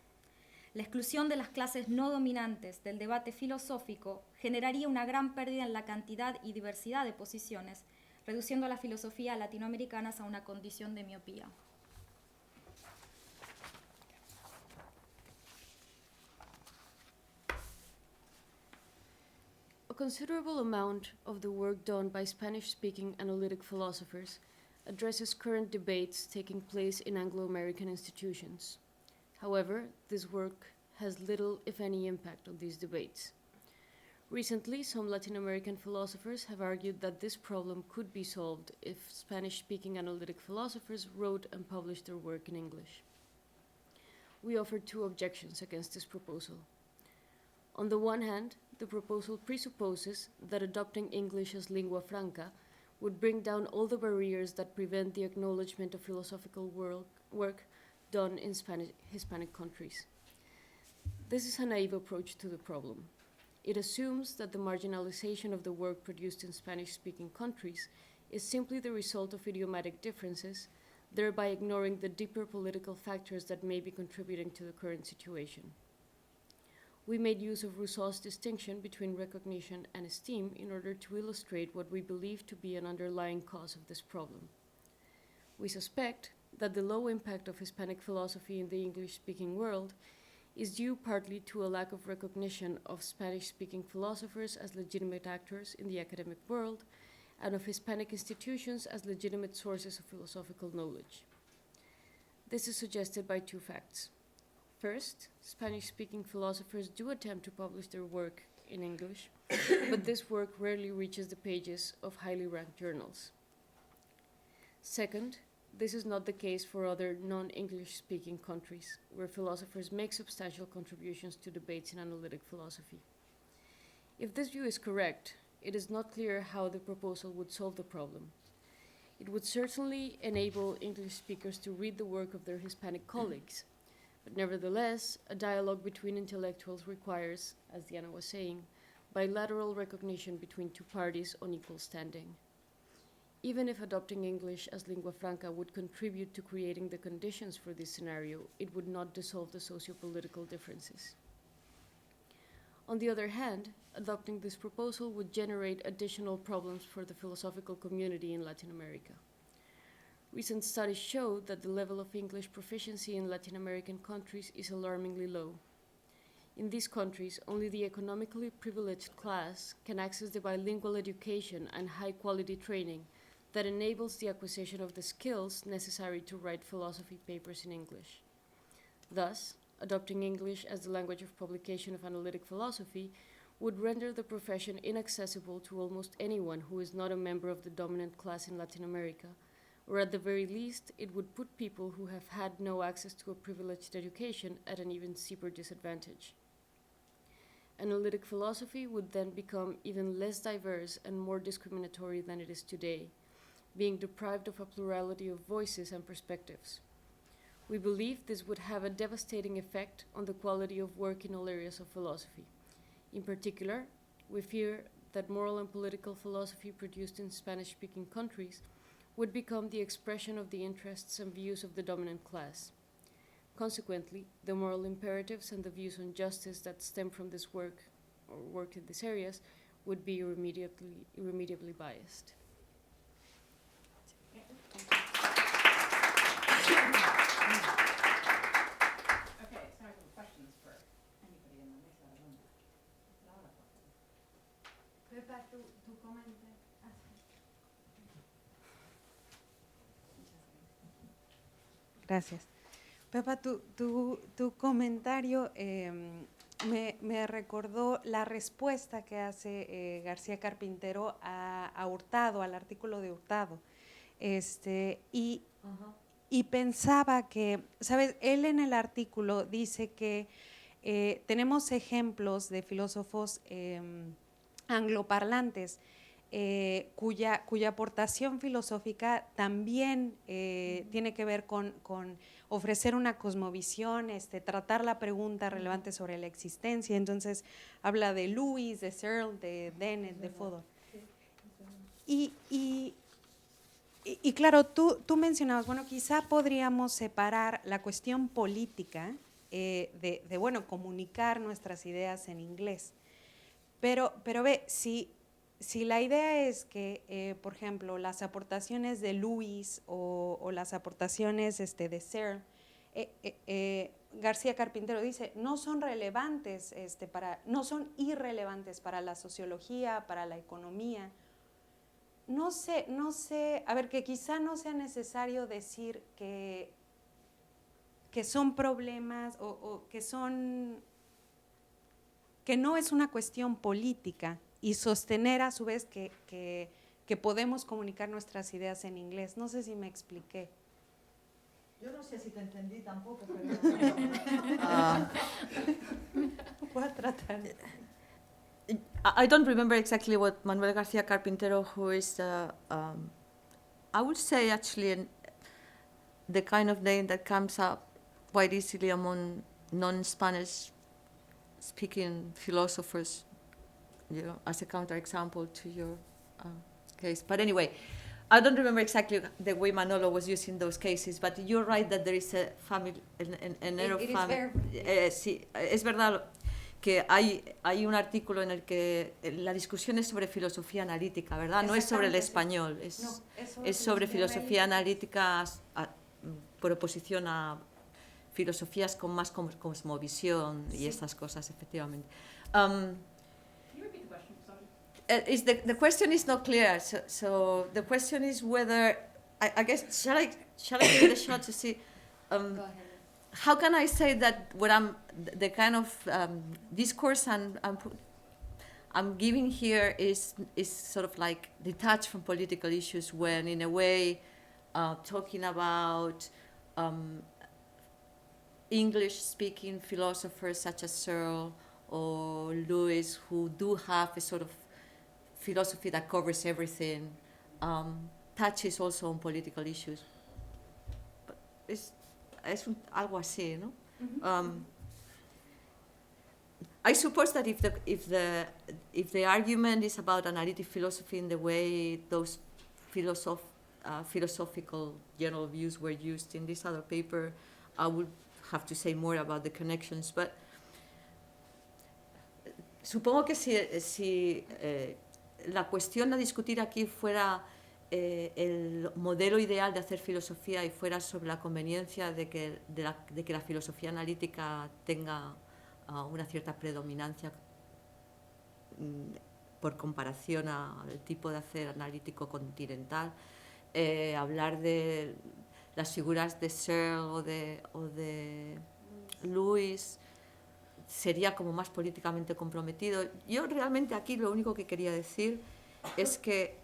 La exclusión de las clases no dominantes del debate filosófico generaría una gran pérdida en la cantidad y diversidad de posiciones, reduciendo a la filosofía latinoamericana a una condición de miopía. A considerable amount of the work done by Spanish-speaking analytic philosophers addresses current debates taking place in Anglo-American institutions. However, this work has little, if any, impact on these debates. Recently, some Latin American philosophers have argued that this problem could be solved if Spanish-speaking analytic philosophers wrote and published their work in English. We offer two objections against this proposal. On the one hand, the proposal presupposes that adopting English as lingua franca would bring down all the barriers that prevent the acknowledgement of philosophical work done in Hispanic countries. This is a naive approach to the problem. It assumes that the marginalization of the work produced in Spanish-speaking countries is simply the result of idiomatic differences, thereby ignoring the deeper political factors that may be contributing to the current situation. We made use of Rousseau's distinction between recognition and esteem in order to illustrate what we believe to be an underlying cause of this problem. We suspect that the low impact of Hispanic philosophy in the English-speaking world is due partly to a lack of recognition of Spanish-speaking philosophers as legitimate actors in the academic world and of Hispanic institutions as legitimate sources of philosophical knowledge. This is suggested by two facts. First, Spanish-speaking philosophers do attempt to publish their work in English, but this work rarely reaches the pages of highly ranked journals. Second, this is not the case for other non-English speaking countries, where philosophers make substantial contributions to debates in analytic philosophy. If this view is correct, it is not clear how the proposal would solve the problem. It would certainly enable English speakers to read the work of their Hispanic colleagues, but nevertheless, a dialogue between intellectuals requires, as Diana was saying, bilateral recognition between two parties on equal standing. Even if adopting English as lingua franca would contribute to creating the conditions for this scenario, it would not dissolve the socio-political differences. On the other hand, adopting this proposal would generate additional problems for the philosophical community in Latin America. Recent studies show that the level of English proficiency in Latin American countries is alarmingly low. In these countries, only the economically privileged class can access the bilingual education and high-quality training that enables the acquisition of the skills necessary to write philosophy papers in English. Thus, adopting English as the language of publication of analytic philosophy would render the profession inaccessible to almost anyone who is not a member of the dominant class in Latin America, or at the very least, it would put people who have had no access to a privileged education at an even steeper disadvantage. Analytic philosophy would then become even less diverse and more discriminatory than it is today, being deprived of a plurality of voices and perspectives. We believe this would have a devastating effect on the quality of work in all areas of philosophy. In particular, we fear that moral and political philosophy produced in Spanish-speaking countries would become the expression of the interests and views of the dominant class. Consequently, the moral imperatives and the views on justice that stem from this work, or work in these areas, would be irremediably biased. Okay, it's time for questions for anybody in the mesa room. Pepa, tu comentario. Gracias. Pepa, tu comentario me recordó la respuesta que hace García Carpintero a Hurtado, al artículo de Hurtado. Y pensaba que, ¿sabes? Él en el artículo dice que tenemos ejemplos de filósofos angloparlantes cuya aportación filosófica también tiene que ver con ofrecer una cosmovisión, tratar la pregunta relevante sobre la existencia. Entonces habla de Lewis, de Searle, de Dennett, de Fodor. Y claro, tú mencionabas, bueno, quizá podríamos separar la cuestión política de bueno, comunicar nuestras ideas en inglés. Pero ve, si la idea es que, por ejemplo, las aportaciones de Lewis o las aportaciones de Searle, García Carpintero dice, no son relevantes, no son irrelevantes para la sociología, para la economía. No sé, a ver, que quizá no sea necesario decir que son problemas o que no es una cuestión política y sostener a su vez que podemos comunicar nuestras ideas en inglés. No sé si me expliqué. Yo no sé si te entendí tampoco, pero voy a tratar. I don't remember exactly what Manuel García Carpintero, who is, I would say actually the kind of name that comes up quite easily among non-Spanish speaking philosophers, you know, as a counterexample to your case. But anyway, I don't remember exactly the way Manolo was using those cases, but you're right that there is a family, an error of family. Sí, es verdad que hay un artículo en el que la discusión es sobre filosofía analítica, ¿verdad? No es sobre el español, es sobre filosofía analítica por oposición a filosofías con más cosmovisión y estas cosas, efectivamente. Can you repeat the question? Sorry. The question is not clear, so the question is whether, I guess, shall I give it a shot to see? Go ahead. How can I say that what the kind of discourse I'm giving here is sort of like detached from political issues, when in a way talking about English-speaking philosophers such as Searle or Lewis, who do have a sort of philosophy that covers everything, touches also on political issues. But es algo así, ¿no? I suppose that if the argument is about analytic philosophy in the way those philosophical general views were used in this other paper, I would have to say more about the connections. But supongo que si la cuestión a discutir aquí fuera el modelo ideal de hacer filosofía y fuera sobre la conveniencia de que la filosofía analítica tenga una cierta predominancia por comparación al tipo de hacer analítico continental, hablar de las figuras de Searle o de Lewis sería como más políticamente comprometido. Yo realmente aquí lo único que quería decir es que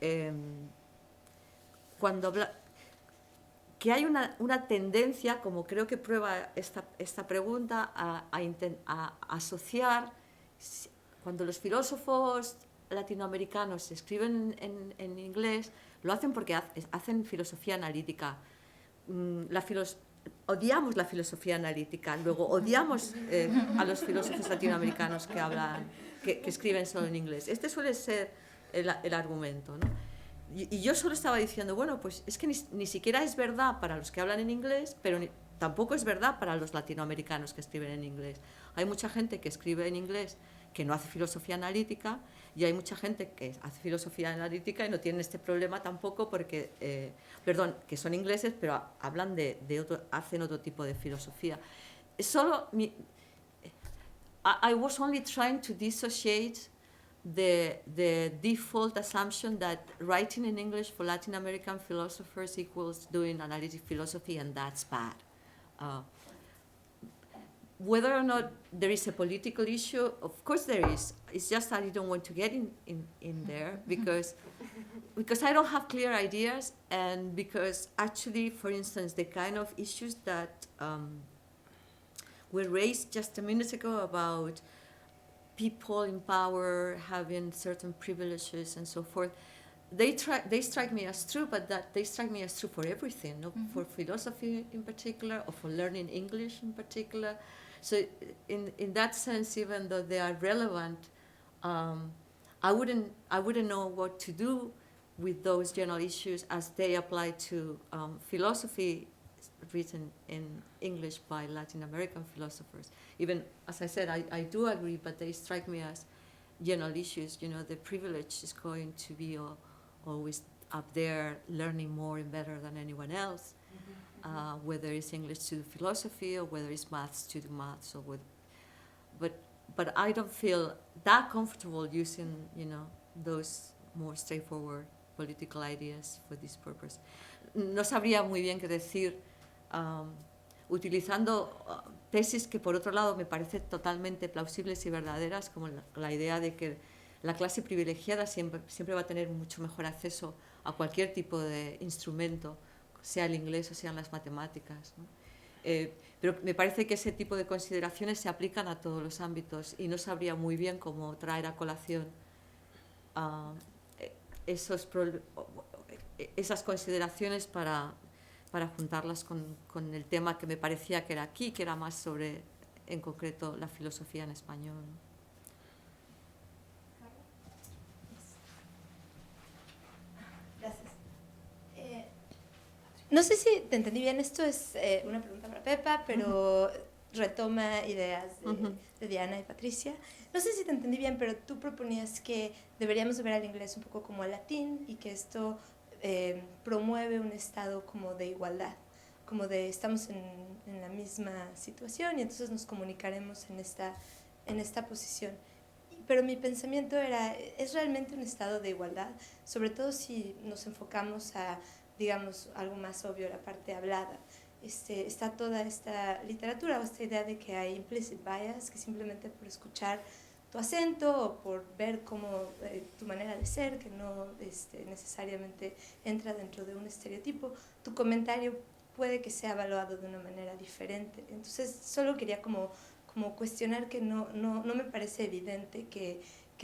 que hay una tendencia, como creo que prueba esta pregunta, a asociar, cuando los filósofos latinoamericanos escriben en inglés, lo hacen porque hacen filosofía analítica. Odiamos la filosofía analítica, luego odiamos a los filósofos latinoamericanos que escriben solo en inglés. Este suele ser el argumento, ¿no? Y yo solo estaba diciendo, bueno, pues es que ni siquiera es verdad para los que hablan en inglés, pero tampoco es verdad para los latinoamericanos que escriben en inglés. Hay mucha gente que escribe en inglés que no hace filosofía analítica, y hay mucha gente que hace filosofía analítica y no tienen este problema tampoco porque, que son ingleses, pero hablan hacen otro tipo de filosofía. I was only trying to dissociate the default assumption that writing in English for Latin American philosophers equals doing analytic philosophy, and that's bad. Whether or not there is a political issue, of course there is. It's just that I don't want to get in there because I don't have clear ideas, and because actually, for instance, the kind of issues that were raised just a minute ago about people in power having certain privileges and so forth, they strike me as true, but that they strike me as true for everything, not for philosophy in particular, or for learning English in particular. So in that sense, even though they are relevant, I wouldn't know what to do with those general issues as they apply to philosophy written in English by Latin American philosophers. Even, as I said, I do agree, but they strike me as general issues. You know, the privilege is going to be always up there, learning more and better than anyone else, whether it's English to do philosophy or whether it's maths to do maths, or but I don't feel that comfortable using, you know, those more straightforward political ideas for this purpose. No sabría muy bien qué decir utilizando tesis que por otro lado me parecen totalmente plausibles y verdaderas, como la idea de que la clase privilegiada siempre va a tener mucho mejor acceso a cualquier tipo de instrumento, sea el inglés o sean las matemáticas, ¿no? Pero me parece que ese tipo de consideraciones se aplican a todos los ámbitos y no sabría muy bien cómo traer a colación esas consideraciones para juntarlas con el tema que me parecía que era aquí, que era más sobre, en concreto, la filosofía en español. Gracias. No sé si te entendí bien, esto es una pregunta para Pepa, pero retoma ideas de Diana y Patricia. No sé si te entendí bien, pero tú proponías que deberíamos ver al inglés un poco como al latín y que esto promueve un estado como de igualdad, como de estamos en la misma situación y entonces nos comunicaremos en esta posición. Pero mi pensamiento era, ¿es realmente un estado de igualdad? Sobre todo si nos enfocamos a, digamos, algo más obvio, la parte hablada. Está toda esta literatura o esta idea de que hay implicit bias, que simplemente por escuchar tu acento o por ver cómo tu manera de ser, que no necesariamente entra dentro de un estereotipo, tu comentario puede que sea evaluado de una manera diferente. Entonces solo quería como cuestionar que no me parece evidente que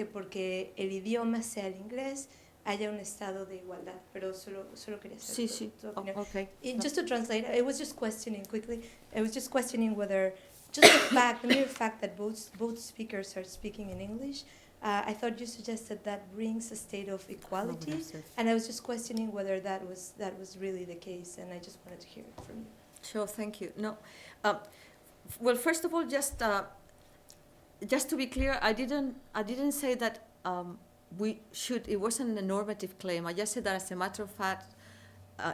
porque el idioma sea el inglés haya un estado de igualdad, pero solo quería saber tu opinión. Okay. Just to translate, I was just questioning quickly, I was just questioning whether just the mere fact that both speakers are speaking in English, I thought you suggested that brings a state of equality, and I was just questioning whether that was really the case, and I just wanted to hear it from you. Sure, thank you. No, well, first of all, just to be clear, I didn't say that we should. It wasn't a normative claim. I just said that, as a matter of fact,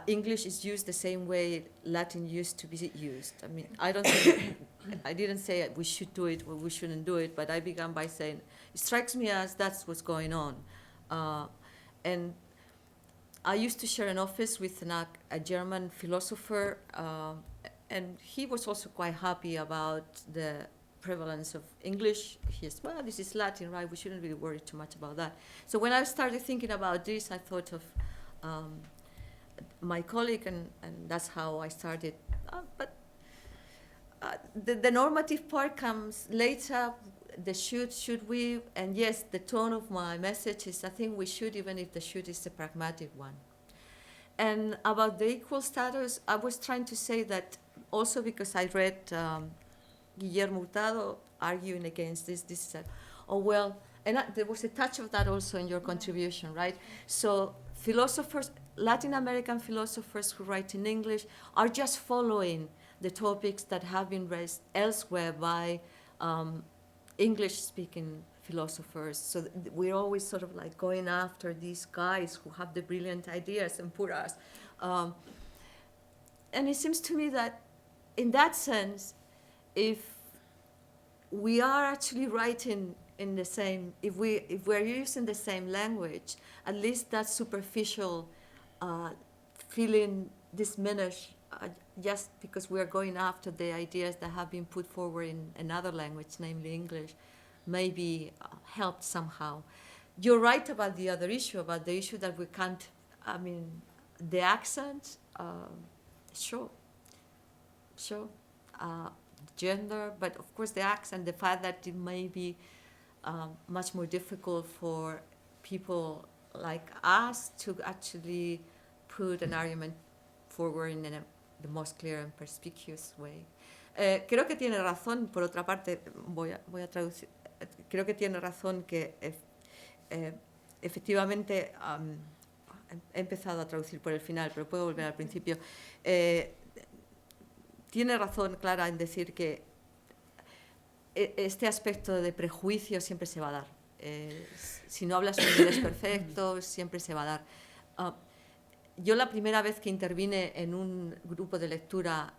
English is used the same way Latin used to be used. I mean, I don't think, I didn't say we should do it or we shouldn't do it, but I began by saying, it strikes me as that's what's going on. And I used to share an office with a German philosopher, and he was also quite happy about the prevalence of English. He said, well, this is Latin, right? We shouldn't really worry too much about that. So when I started thinking about this, I thought of my colleague, and that's how I started. But the normative part comes later, the should we, and yes, the tone of my message is I think we should, even if the should is a pragmatic one. And about the equal status, I was trying to say that also because I read Guillermo Hurtado arguing against this, oh well, and there was a touch of that also in your contribution, right? So philosophers, Latin American philosophers who write in English are just following the topics that have been raised elsewhere by English-speaking philosophers. So we're always sort of like going after these guys who have the brilliant ideas and put us. And it seems to me that in that sense, if we are actually writing in the same, if we're using the same language, at least that superficial feeling diminished just because we are going after the ideas that have been put forward in another language, namely English, may be helped somehow. You're right about the other issue, about the issue that we can't, I mean, the accent, sure, gender, but of course the accent, the fact that it may be much more difficult for people like us to actually put an argument forward in the most clear and perspicuous way. Creo que tiene razón, por otra parte, voy a traducir, creo que tiene razón que efectivamente he empezado a traducir por el final, pero puedo volver al principio. Tiene razón Clara en decir que este aspecto de prejuicio siempre se va a dar. Si no hablas un inglés perfecto, siempre se va a dar. Yo la primera vez que intervine en un grupo de lectura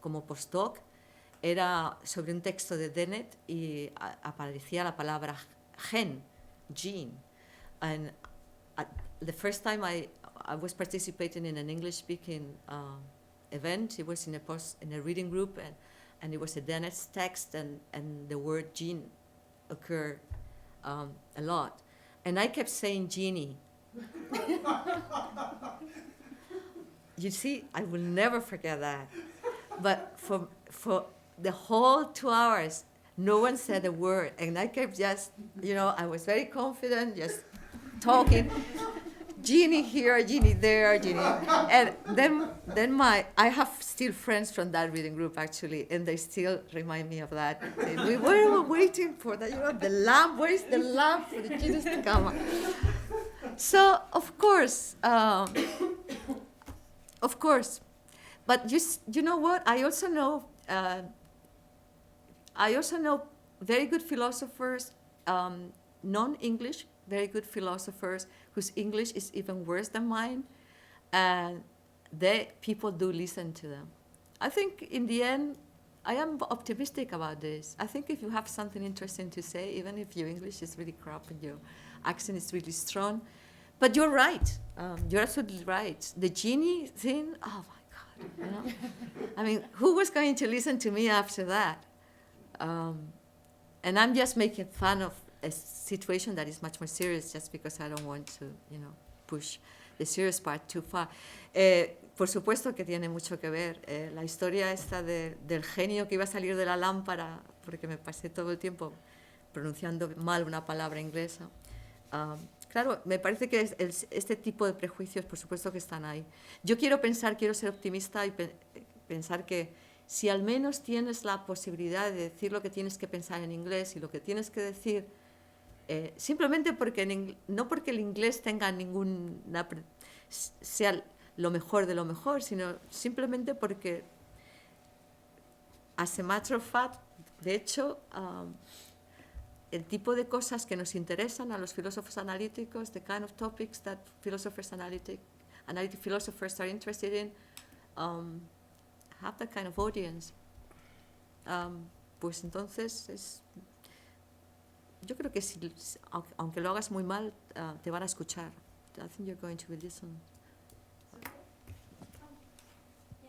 como postdoc era sobre un texto de Dennett y aparecía la palabra gene. And the first time I was participating in an English-speaking event, it was in a reading group, and it was a Dennett text, and the word gene occurred a lot. And I kept saying genie. You see, I will never forget that. But for the whole 2 hours, no one said a word. And I kept just, I was very confident, just talking. Genie here, genie there, genie. And then I have still friends from that reading group, actually, and they still remind me of that. We were waiting for that, the lamp, where is the lamp for the genies to come? So, of course, but you know what? I also know very good philosophers, non-English, very good philosophers whose English is even worse than mine, and people do listen to them. I think in the end, I am optimistic about this. I think if you have something interesting to say, even if your English is really crap and your accent is really strong, but you're right. You're absolutely right. The genie thing, oh my God, I mean, who was going to listen to me after that? And I'm just making fun of a situation that is much more serious just because I don't want to, push the serious part too far. Por supuesto que tiene mucho que ver. La historia esta del genio que iba a salir de la lámpara, porque me pasé todo el tiempo pronunciando mal una palabra inglesa. Claro, me parece que este tipo de prejuicios, por supuesto que están ahí. Yo quiero ser optimista y pensar que si al menos tienes la posibilidad de decir lo que tienes que pensar en inglés y lo que tienes que decir, simplemente no porque el inglés tenga sea lo mejor de lo mejor, sino simplemente porque, as a matter of fact, de hecho, el tipo de cosas que nos interesan a los filósofos analíticos, the kind of topics that philosophers analytic philosophers are interested in, have that kind of audience. Pues entonces yo creo que aunque lo hagas muy mal, te van a escuchar. I think you're going to be listened.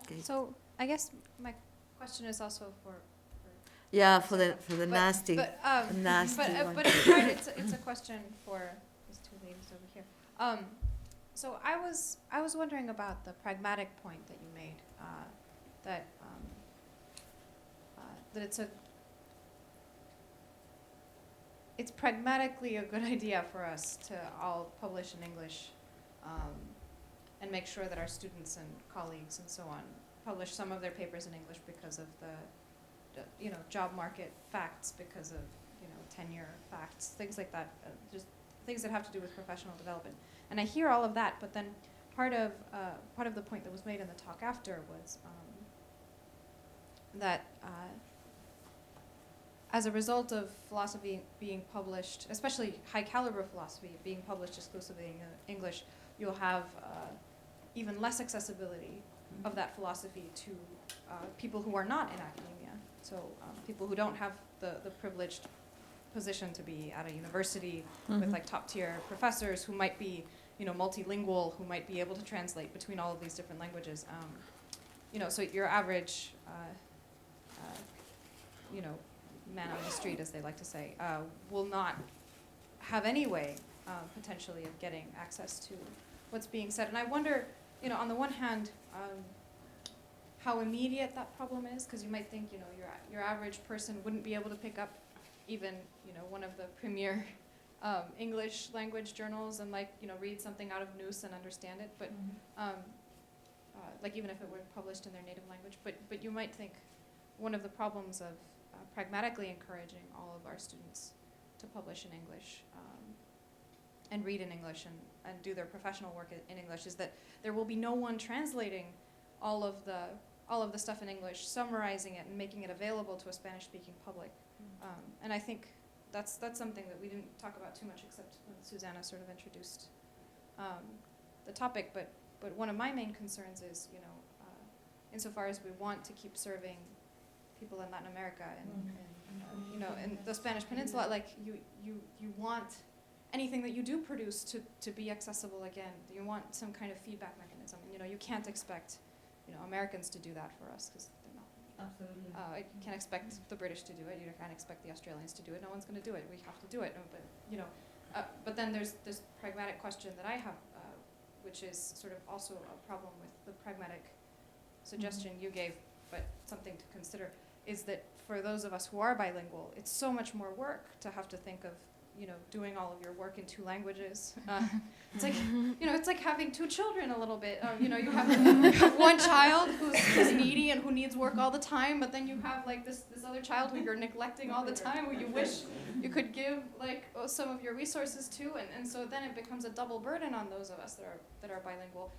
Okay. So I guess my question is also for Yeah, for the but, nasty, nasty one. But it's a question for these two ladies over here. So I was wondering about the pragmatic point that you made, that it's pragmatically a good idea for us to all publish in English, and make sure that our students and colleagues and so on publish some of their papers in English because of the job market facts, because of tenure facts, things like that, just things that have to do with professional development. And I hear all of that, but then part of the point that was made in the talk after was that as a result of philosophy being published, especially high caliber philosophy being published exclusively in English, you'll have even less accessibility of that philosophy to people who are not in academia. So people who don't have the privileged position to be at a university with like top tier professors who might be multilingual, who might be able to translate between all of these different languages. So your average man on the street, as they like to say, will not have any way potentially of getting access to what's being said. And I wonder, on the one hand, how immediate that problem is, because you might think, your average person wouldn't be able to pick up even, one of the premier English language journals and read something out of News and understand it, but even if it were published in their native language. But you might think one of the problems of pragmatically encouraging all of our students to publish in English and read in English and do their professional work in English is that there will be no one translating all of the stuff in English, summarizing it and making it available to a Spanish-speaking public. And I think that's something that we didn't talk about too much, except when Susanna sort of introduced the topic. But one of my main concerns is, insofar as we want to keep serving people in Latin America and in the Spanish Peninsula, you want anything that you do produce to be accessible again. You want some kind of feedback mechanism. And, you can't expect Americans to do that for us, because they're not. Absolutely. You can't expect the British to do it. You can't expect the Australians to do it. No one's going to do it. We have to do it. But then there's this pragmatic question that I have, which is sort of also a problem with the pragmatic suggestion you gave, but something to consider, is that for those of us who are bilingual, it's so much more work to have to think of doing all of your work in two languages. It's like, it's like having two children a little bit. You have one child who's needy and who needs work all the time, but then you have this other child who you're neglecting all the time, who you wish you could give some of your resources to, and so then it becomes a double burden on those of us that are bilingual.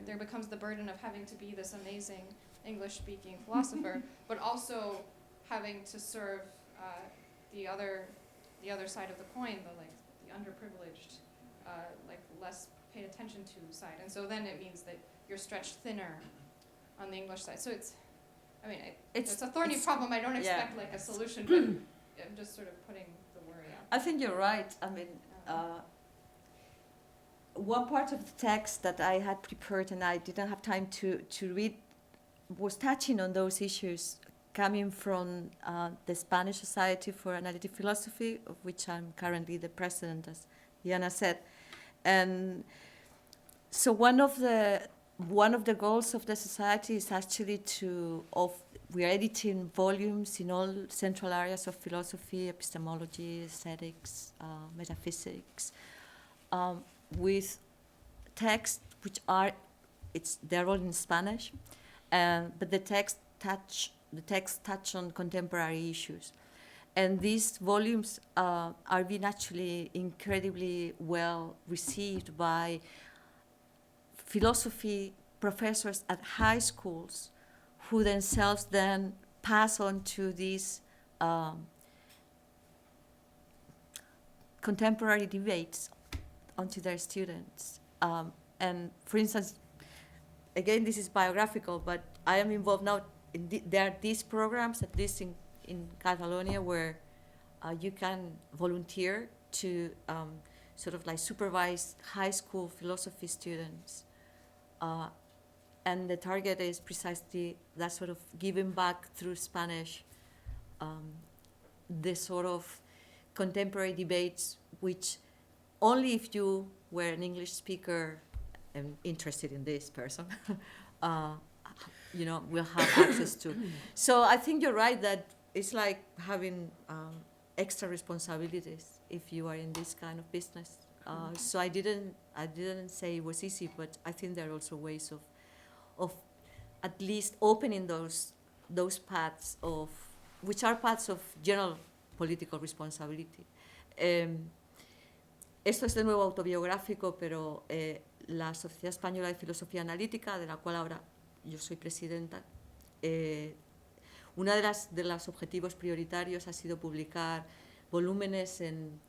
There becomes the burden of having to be this amazing English-speaking philosopher, but also having to serve the other side of the coin, the underprivileged, less paid attention to side. And so then it means that you're stretched thinner on the English side. So it's a thorny problem. I don't expect a solution, but I'm just sort of putting the worry out. I think you're right. One part of the text that I had prepared and I didn't have time to read was touching on those issues, coming from the Spanish Society for Analytic Philosophy, of which I'm currently the president, as Diana said. And so one of the goals of the society is actually we're editing volumes in all central areas of philosophy, epistemology, aesthetics, metaphysics, with texts which they're all in Spanish, but the text touch on contemporary issues. And these volumes are being actually incredibly well received by philosophy professors at high schools, who themselves then pass on to these contemporary debates onto their students. And for instance, again, this is biographical, but I am involved now. There are these programs, at least in Catalonia, where you can volunteer to sort of like supervise high school philosophy students. And the target is precisely that sort of giving back through Spanish the sort of contemporary debates which only if you were an English speaker and interested in this person, will have access to. So I think you're right that it's like having extra responsibilities if you are in this kind of business. So I didn't say it was easy, but I think there are also ways of at least opening those paths which are paths of general political responsibility. Esto es de nuevo autobiográfico, pero la Sociedad Española de Filosofía Analítica, de la cual ahora yo soy presidenta, uno de los objetivos prioritarios ha sido publicar volúmenes en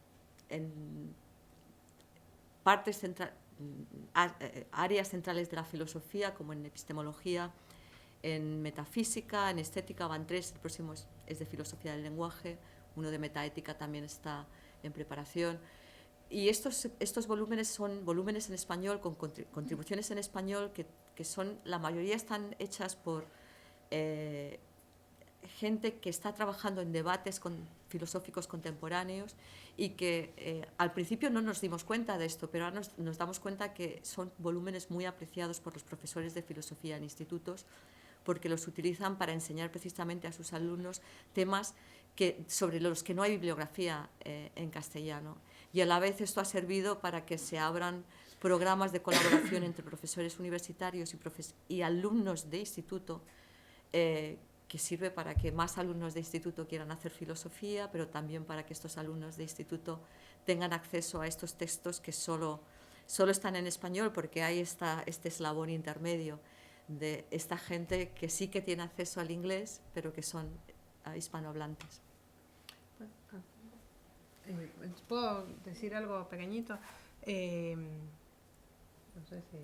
áreas centrales de la filosofía, como en epistemología, en metafísica, en estética. Van 3, el próximo es de filosofía del lenguaje, uno de metaética también está en preparación. Y estos volúmenes son volúmenes en español, con contribuciones en español, que son, la mayoría están hechas por gente que está trabajando en debates filosóficos contemporáneos y que al principio no nos dimos cuenta de esto, pero ahora nos damos cuenta que son volúmenes muy apreciados por los profesores de filosofía en institutos, porque los utilizan para enseñar precisamente a sus alumnos temas sobre los que no hay bibliografía en castellano. Y a la vez esto ha servido para que se abran programas de colaboración entre profesores universitarios y alumnos de instituto, que sirve para que más alumnos de instituto quieran hacer filosofía, pero también para que estos alumnos de instituto tengan acceso a estos textos que solo están en español, porque hay este eslabón intermedio de esta gente que sí que tiene acceso al inglés, pero que son hispanohablantes. ¿Puedo decir algo pequeñito? No sé si...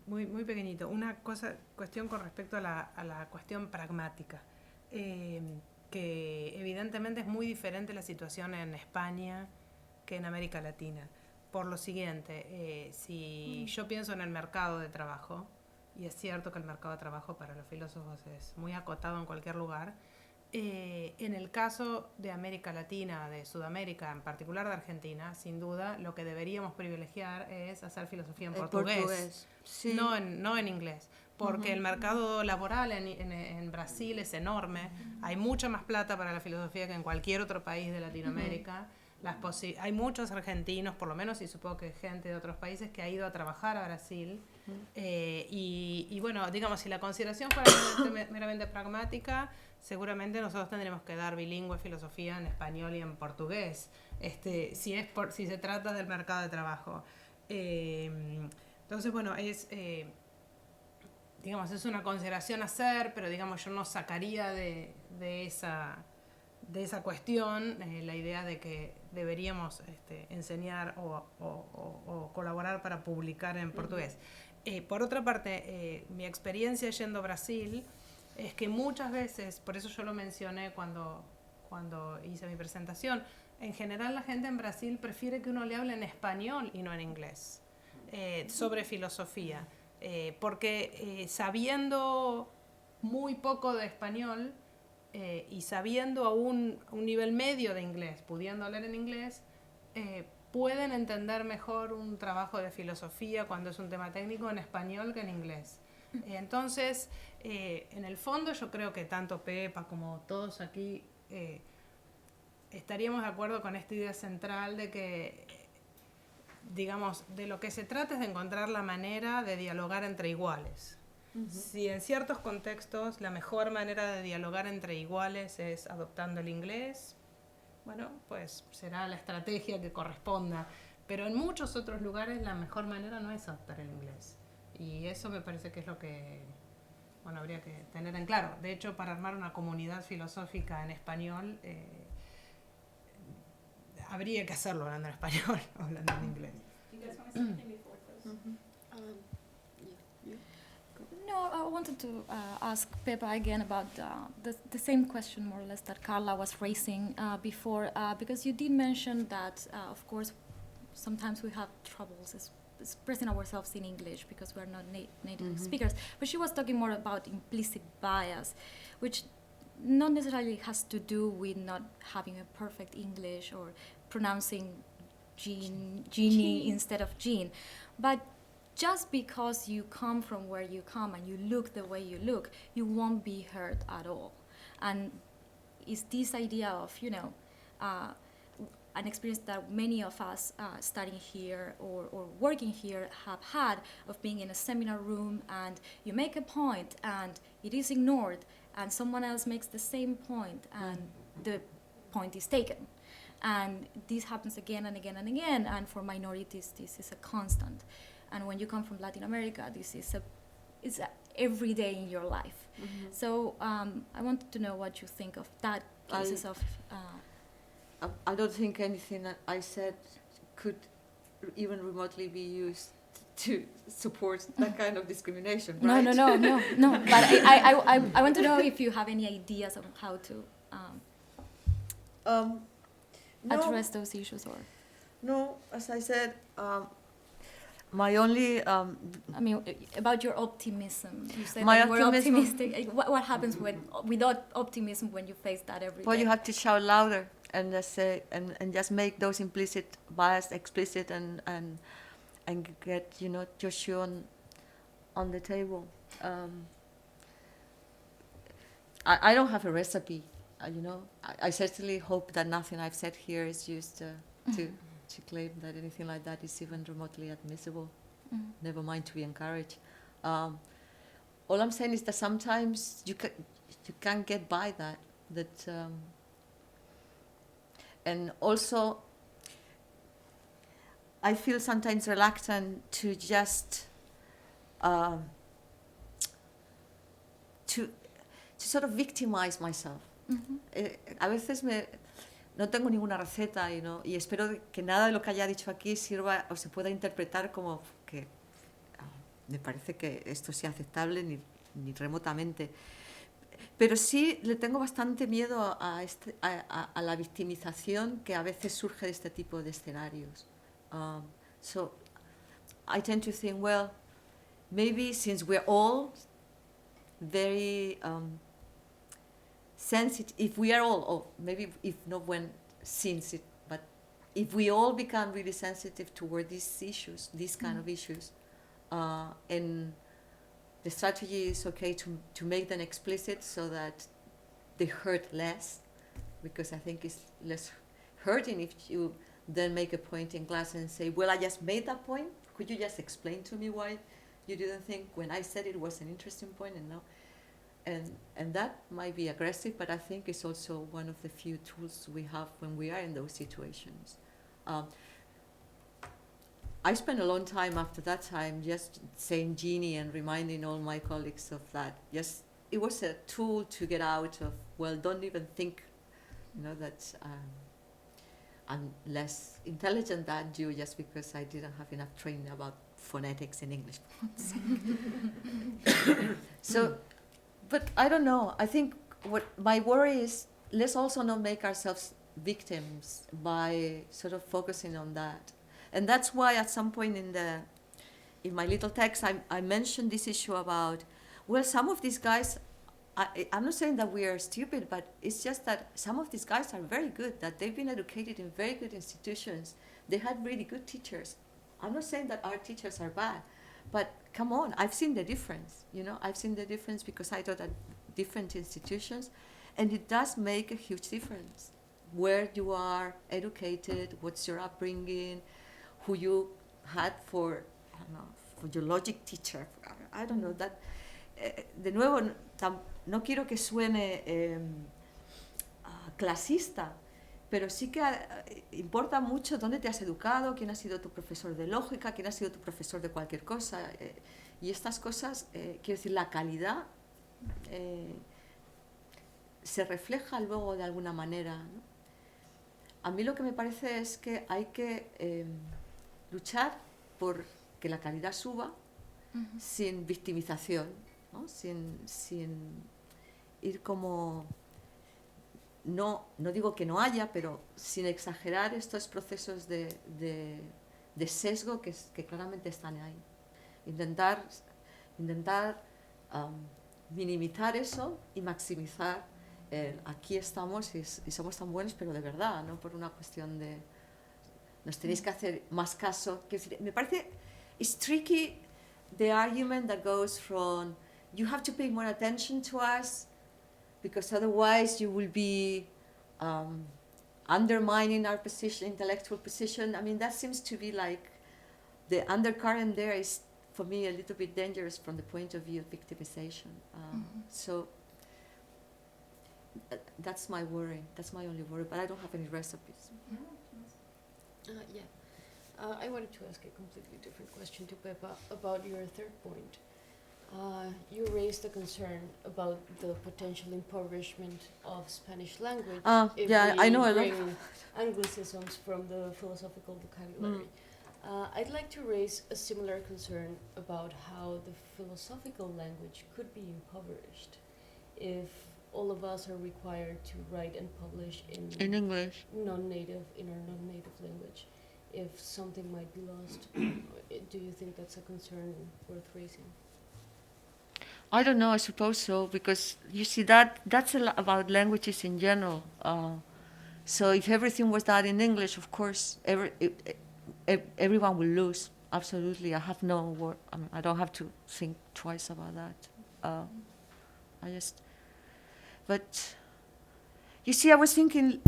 muy pequeñito. Una cuestión con respecto a la cuestión pragmática, que evidentemente es muy diferente la situación en España que en América Latina. Por lo siguiente, si yo pienso en el mercado de trabajo, y es cierto que el mercado de trabajo para los filósofos es muy acotado en cualquier lugar, en el caso de América Latina, de Sudamérica, en particular de Argentina, sin duda, lo que deberíamos privilegiar es hacer filosofía en portugués. Sí. No en inglés, porque el mercado laboral en Brasil es enorme, hay mucha más plata para la filosofía que en cualquier otro país de Latinoamérica. Hay muchos argentinos, por lo menos, y supongo que gente de otros países que ha ido a trabajar a Brasil. Y bueno, digamos, si la consideración fuera meramente pragmática, seguramente nosotros tendremos que dar bilingüe filosofía en español y en portugués, si se trata del mercado de trabajo. Entonces, bueno, digamos, es una consideración a hacer, pero digamos, yo no sacaría de esa cuestión la idea de que deberíamos enseñar o colaborar para publicar en portugués. Por otra parte, mi experiencia yendo a Brasil es que muchas veces, por eso yo lo mencioné cuando hice mi presentación, en general la gente en Brasil prefiere que uno le hable en español y no en inglés, sobre filosofía, porque sabiendo muy poco de español, y sabiendo a un nivel medio de inglés, pudiendo hablar en inglés, pueden entender mejor un trabajo de filosofía cuando es un tema técnico en español que en inglés. Entonces, en el fondo yo creo que tanto Pepa como todos aquí estaríamos de acuerdo con esta idea central de que, digamos, de lo que se trata es de encontrar la manera de dialogar entre iguales. Si en ciertos contextos la mejor manera de dialogar entre iguales es adoptando el inglés, bueno, pues será la estrategia que corresponda. Pero en muchos otros lugares la mejor manera no es adoptar el inglés. Y eso me parece que es lo que, bueno, habría que tener en claro. De hecho, para armar una comunidad filosófica en español, habría que hacerlo hablando en español, hablando en inglés. You? No, I wanted to ask Pepa again about the same question, more or less, that Carla was raising before, because you did mention that, of course, sometimes we have troubles expressing ourselves in English because we're not native speakers. But she was talking more about implicit bias, which not necessarily has to do with not having a perfect English or pronouncing genie instead of Jean. But just because you come from where you come and you look the way you look, you won't be heard at all. And it's this idea of, an experience that many of us studying here or working here have had, of being in a seminar room and you make a point and it is ignored and someone else makes the same point and the point is taken. And this happens again and again and again, and for minorities this is a constant. And when you come from Latin America, this is it's every day in your life. So I wanted to know what you think of that cases of... I don't think anything that I said could even remotely be used to support that kind of discrimination, right? No. But I want to know if you have any ideas of how to address those issues, or... No, as I said, my only... I mean, about your optimism. You said my that you were optimism, optimistic. What happens without optimism when you face that every well, day? you have to shout louder and just say, and just make those implicit bias explicit and get Joshua on the table. I don't have a recipe, I certainly hope that nothing I've said here is used to claim that anything like that is even remotely admissible. Never mind to be encouraged. All I'm saying is that sometimes you can't get by that. And also, I feel sometimes reluctant to just to sort of victimize myself. A veces no tengo ninguna receta, y espero que nada de lo que haya dicho aquí sirva o se pueda interpretar como que me parece que esto sea aceptable ni remotamente. Pero sí le tengo bastante miedo a la victimización que a veces surge de este tipo de escenarios. So I tend to think, well, maybe since we're all very sensitive, if we are all, or maybe if not when since it, but if we all become really sensitive toward these issues, these kind of issues, and the strategy is okay to make them explicit so that they hurt less, because I think it's less hurting if you then make a point in class and say, well, I just made that point. Could you just explain to me why you didn't think when I said it was an interesting point and no? And that might be aggressive, but I think it's also one of the few tools we have when we are in those situations. I spent a long time after that time just saying genie and reminding all my colleagues of that. Just, it was a tool to get out of, well, don't even think, that I'm less intelligent than you just because I didn't have enough training about phonetics in English. So, but I don't know. I think what my worry is, let's also not make ourselves victims by sort of focusing on that. And that's why at some point in my little text, I mentioned this issue about, well, some of these guys, I'm not saying that we are stupid, but it's just that some of these guys are very good, that they've been educated in very good institutions. They had really good teachers. I'm not saying that our teachers are bad, but come on, I've seen the difference. I've seen the difference because I taught at different institutions, and it does make a huge difference. Where you are educated, what's your upbringing, who you had for your logic teacher. I don't know that. De nuevo, no quiero que suene clasista, pero sí que importa mucho dónde te has educado, quién ha sido tu profesor de lógica, quién ha sido tu profesor de cualquier cosa. Y estas cosas, quiero decir, la calidad se refleja luego de alguna manera, ¿no? A mí lo que me parece es que hay que luchar por que la calidad suba, sin victimización, ¿no? Sin ir como, no digo que no haya, pero sin exagerar estos procesos de sesgo que claramente están ahí. Intentar minimizar eso y maximizar aquí estamos y somos tan buenos, pero de verdad, no por una cuestión de nos tenéis que hacer más caso. Me parece, it's tricky the argument that goes from you have to pay more attention to us because otherwise you will be undermining our position, intellectual position. I mean, that seems to be like the undercurrent there is, for me, a little bit dangerous from the point of view of victimization. So that's my worry. That's my only worry. But I don't have any recipes. I wanted to ask a completely different question to Pepa about your third point. You raised a concern about the potential impoverishment of Spanish language if yeah, we I know a lot. bring anglicisms from the philosophical vocabulary. I'd like to raise a similar concern about how the philosophical language could be impoverished if all of us are required to write and publish in English. in our non-native language. If something might be lost, do you think that's a concern worth raising? I don't know, I suppose so, because you see that's about languages in general. So if everything was done in English, of course, everyone will lose. Absolutely, I have no word. I mean, I don't have to think twice about that. But you see, I was thinking,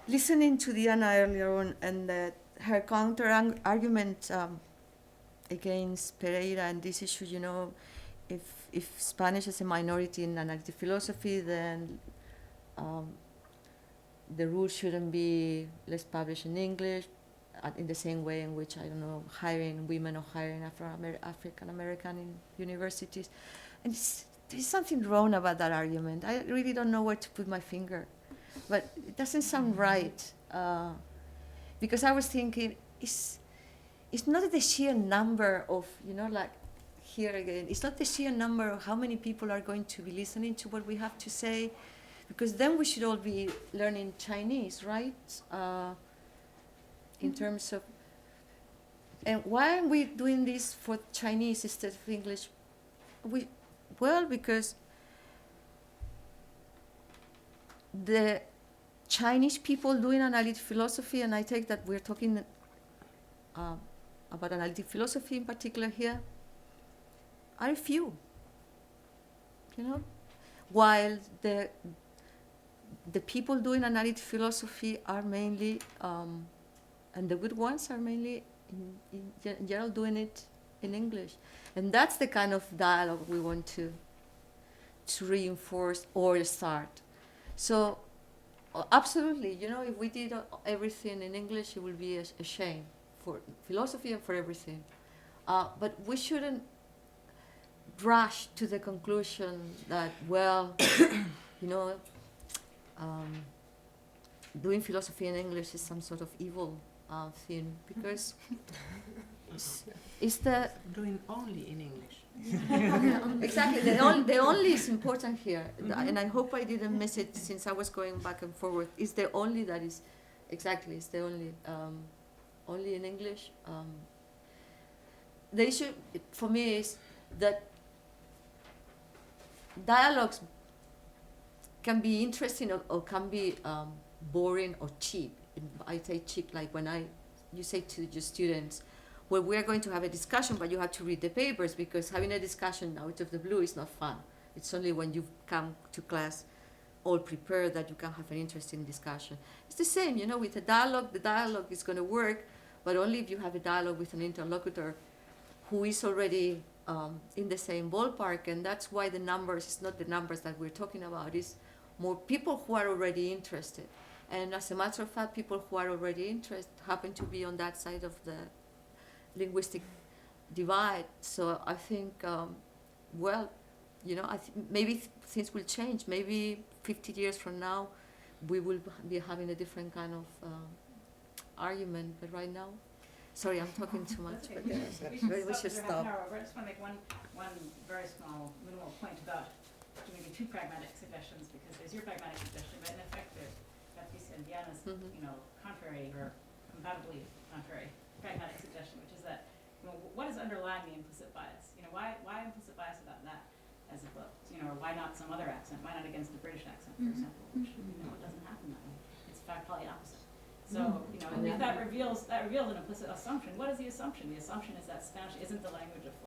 listening to Diana earlier on, and her counter-argument against Pereira and this issue, you know, if Spanish is a minority in analytic philosophy, then the rule shouldn't be let's publish in English, in the same way in which, I don't know, hiring women or hiring African American in universities. And there's something wrong about that argument. I really don't know where to put my finger. But it doesn't sound right, because I was thinking, it's not the sheer number of, you know, like here again, it's not the sheer number of how many people are going to be listening to what we have to say, because then we should all be learning Chinese, right? In terms of, and why are we doing this for Chinese instead of English? Well, because the Chinese people doing analytic philosophy, and I take that we're talking about analytic philosophy in particular here, are few, you know, while the people doing analytic philosophy are mainly, and the good ones are mainly in general doing it in English. And that's the kind of dialogue we want to reinforce or start. So absolutely, you know, if we did everything in English, it would be a shame for philosophy and for everything. But we shouldn't rush to the conclusion that, well, you know, doing philosophy in English is some sort of evil thing, because it's the Doing only in English. exactly the only is important here, and I hope I didn't miss it since I was going back and forward. It's the only that is exactly. It's the only in English. The issue for me is that dialogues can be interesting or can be boring or cheap. I say cheap like when you say to your students, well, we're going to have a discussion, but you have to read the papers, because having a discussion out of the blue is not fun. It's only when you come to class all prepared that you can have an interesting discussion. It's the same, you know, with a dialogue. The dialogue is going to work, but only if you have a dialogue with an interlocutor who is already in the same ballpark. And that's why the numbers is not the numbers that we're talking about. It's more people who are already interested. And as a matter of fact, people who are already interested happen to be on that side of the linguistic divide. So I think, well, you know, maybe things will change. Maybe 50 years from now, we will be having a different kind of argument. But right now, Sorry, I'm talking too much, but we should stop. However, I just want to make one very small, minimal point about maybe two pragmatic suggestions, because there's your pragmatic suggestion, but in effect, there's Beatrice and Diana's, contrary or compatibly contrary pragmatic suggestion, which is that, what is underlying the implicit bias? Why implicit bias about that as opposed, or why not some other accent? Why not against the British accent, for example, which it doesn't happen that way. It's in fact probably opposite. So, and if that reveals an implicit assumption, what is the assumption? The assumption is that Spanish isn't the language of